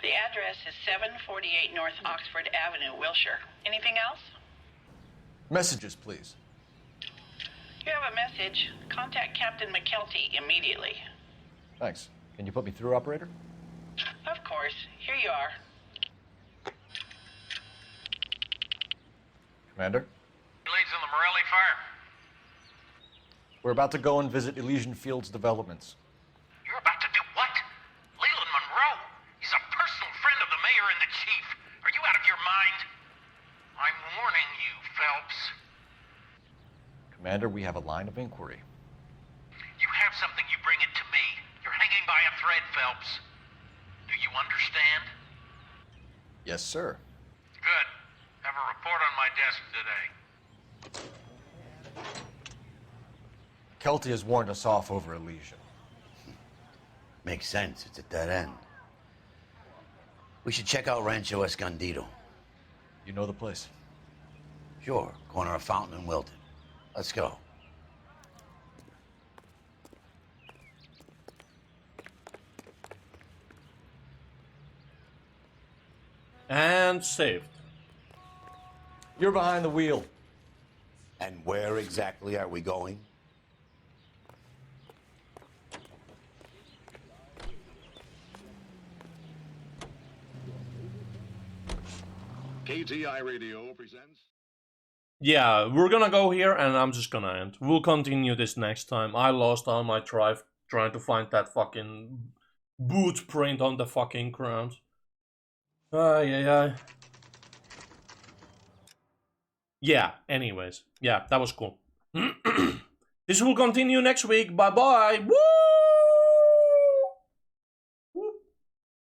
The address is 748 North Oxford Avenue, Wilshire. Anything else? Messages, please. You have a message. Contact Captain McKelty immediately. Thanks. Can you put me through, operator? Of course. Here you are. Commander? Leads in the Morelli fire. We're about to go and visit Elysian Fields Developments. You're about to do what? Leland Monroe. He's a personal friend of the mayor and the chief. Are you out of your mind? I'm warning you, Phelps. Commander, we have a line of inquiry. You have something, you bring it to me. You're hanging by a thread, Phelps. Do you understand? Yes, sir. Good. Have a report on my desk today. Kelty has warned us off over Elysium. Makes sense. It's a dead end. We should check out Rancho Escondido. You know the place? Sure. Corner of Fountain and Wilton. Let's go. And saved. You're behind the wheel. And where exactly are we going? KTI Radio presents. Yeah, we're gonna go here and I'm just gonna end. We'll continue this next time. I lost all my drive trying to find that fucking boot print on the fucking ground. Yeah, anyways. Yeah, that was cool. This will continue next week. Bye bye. Woo!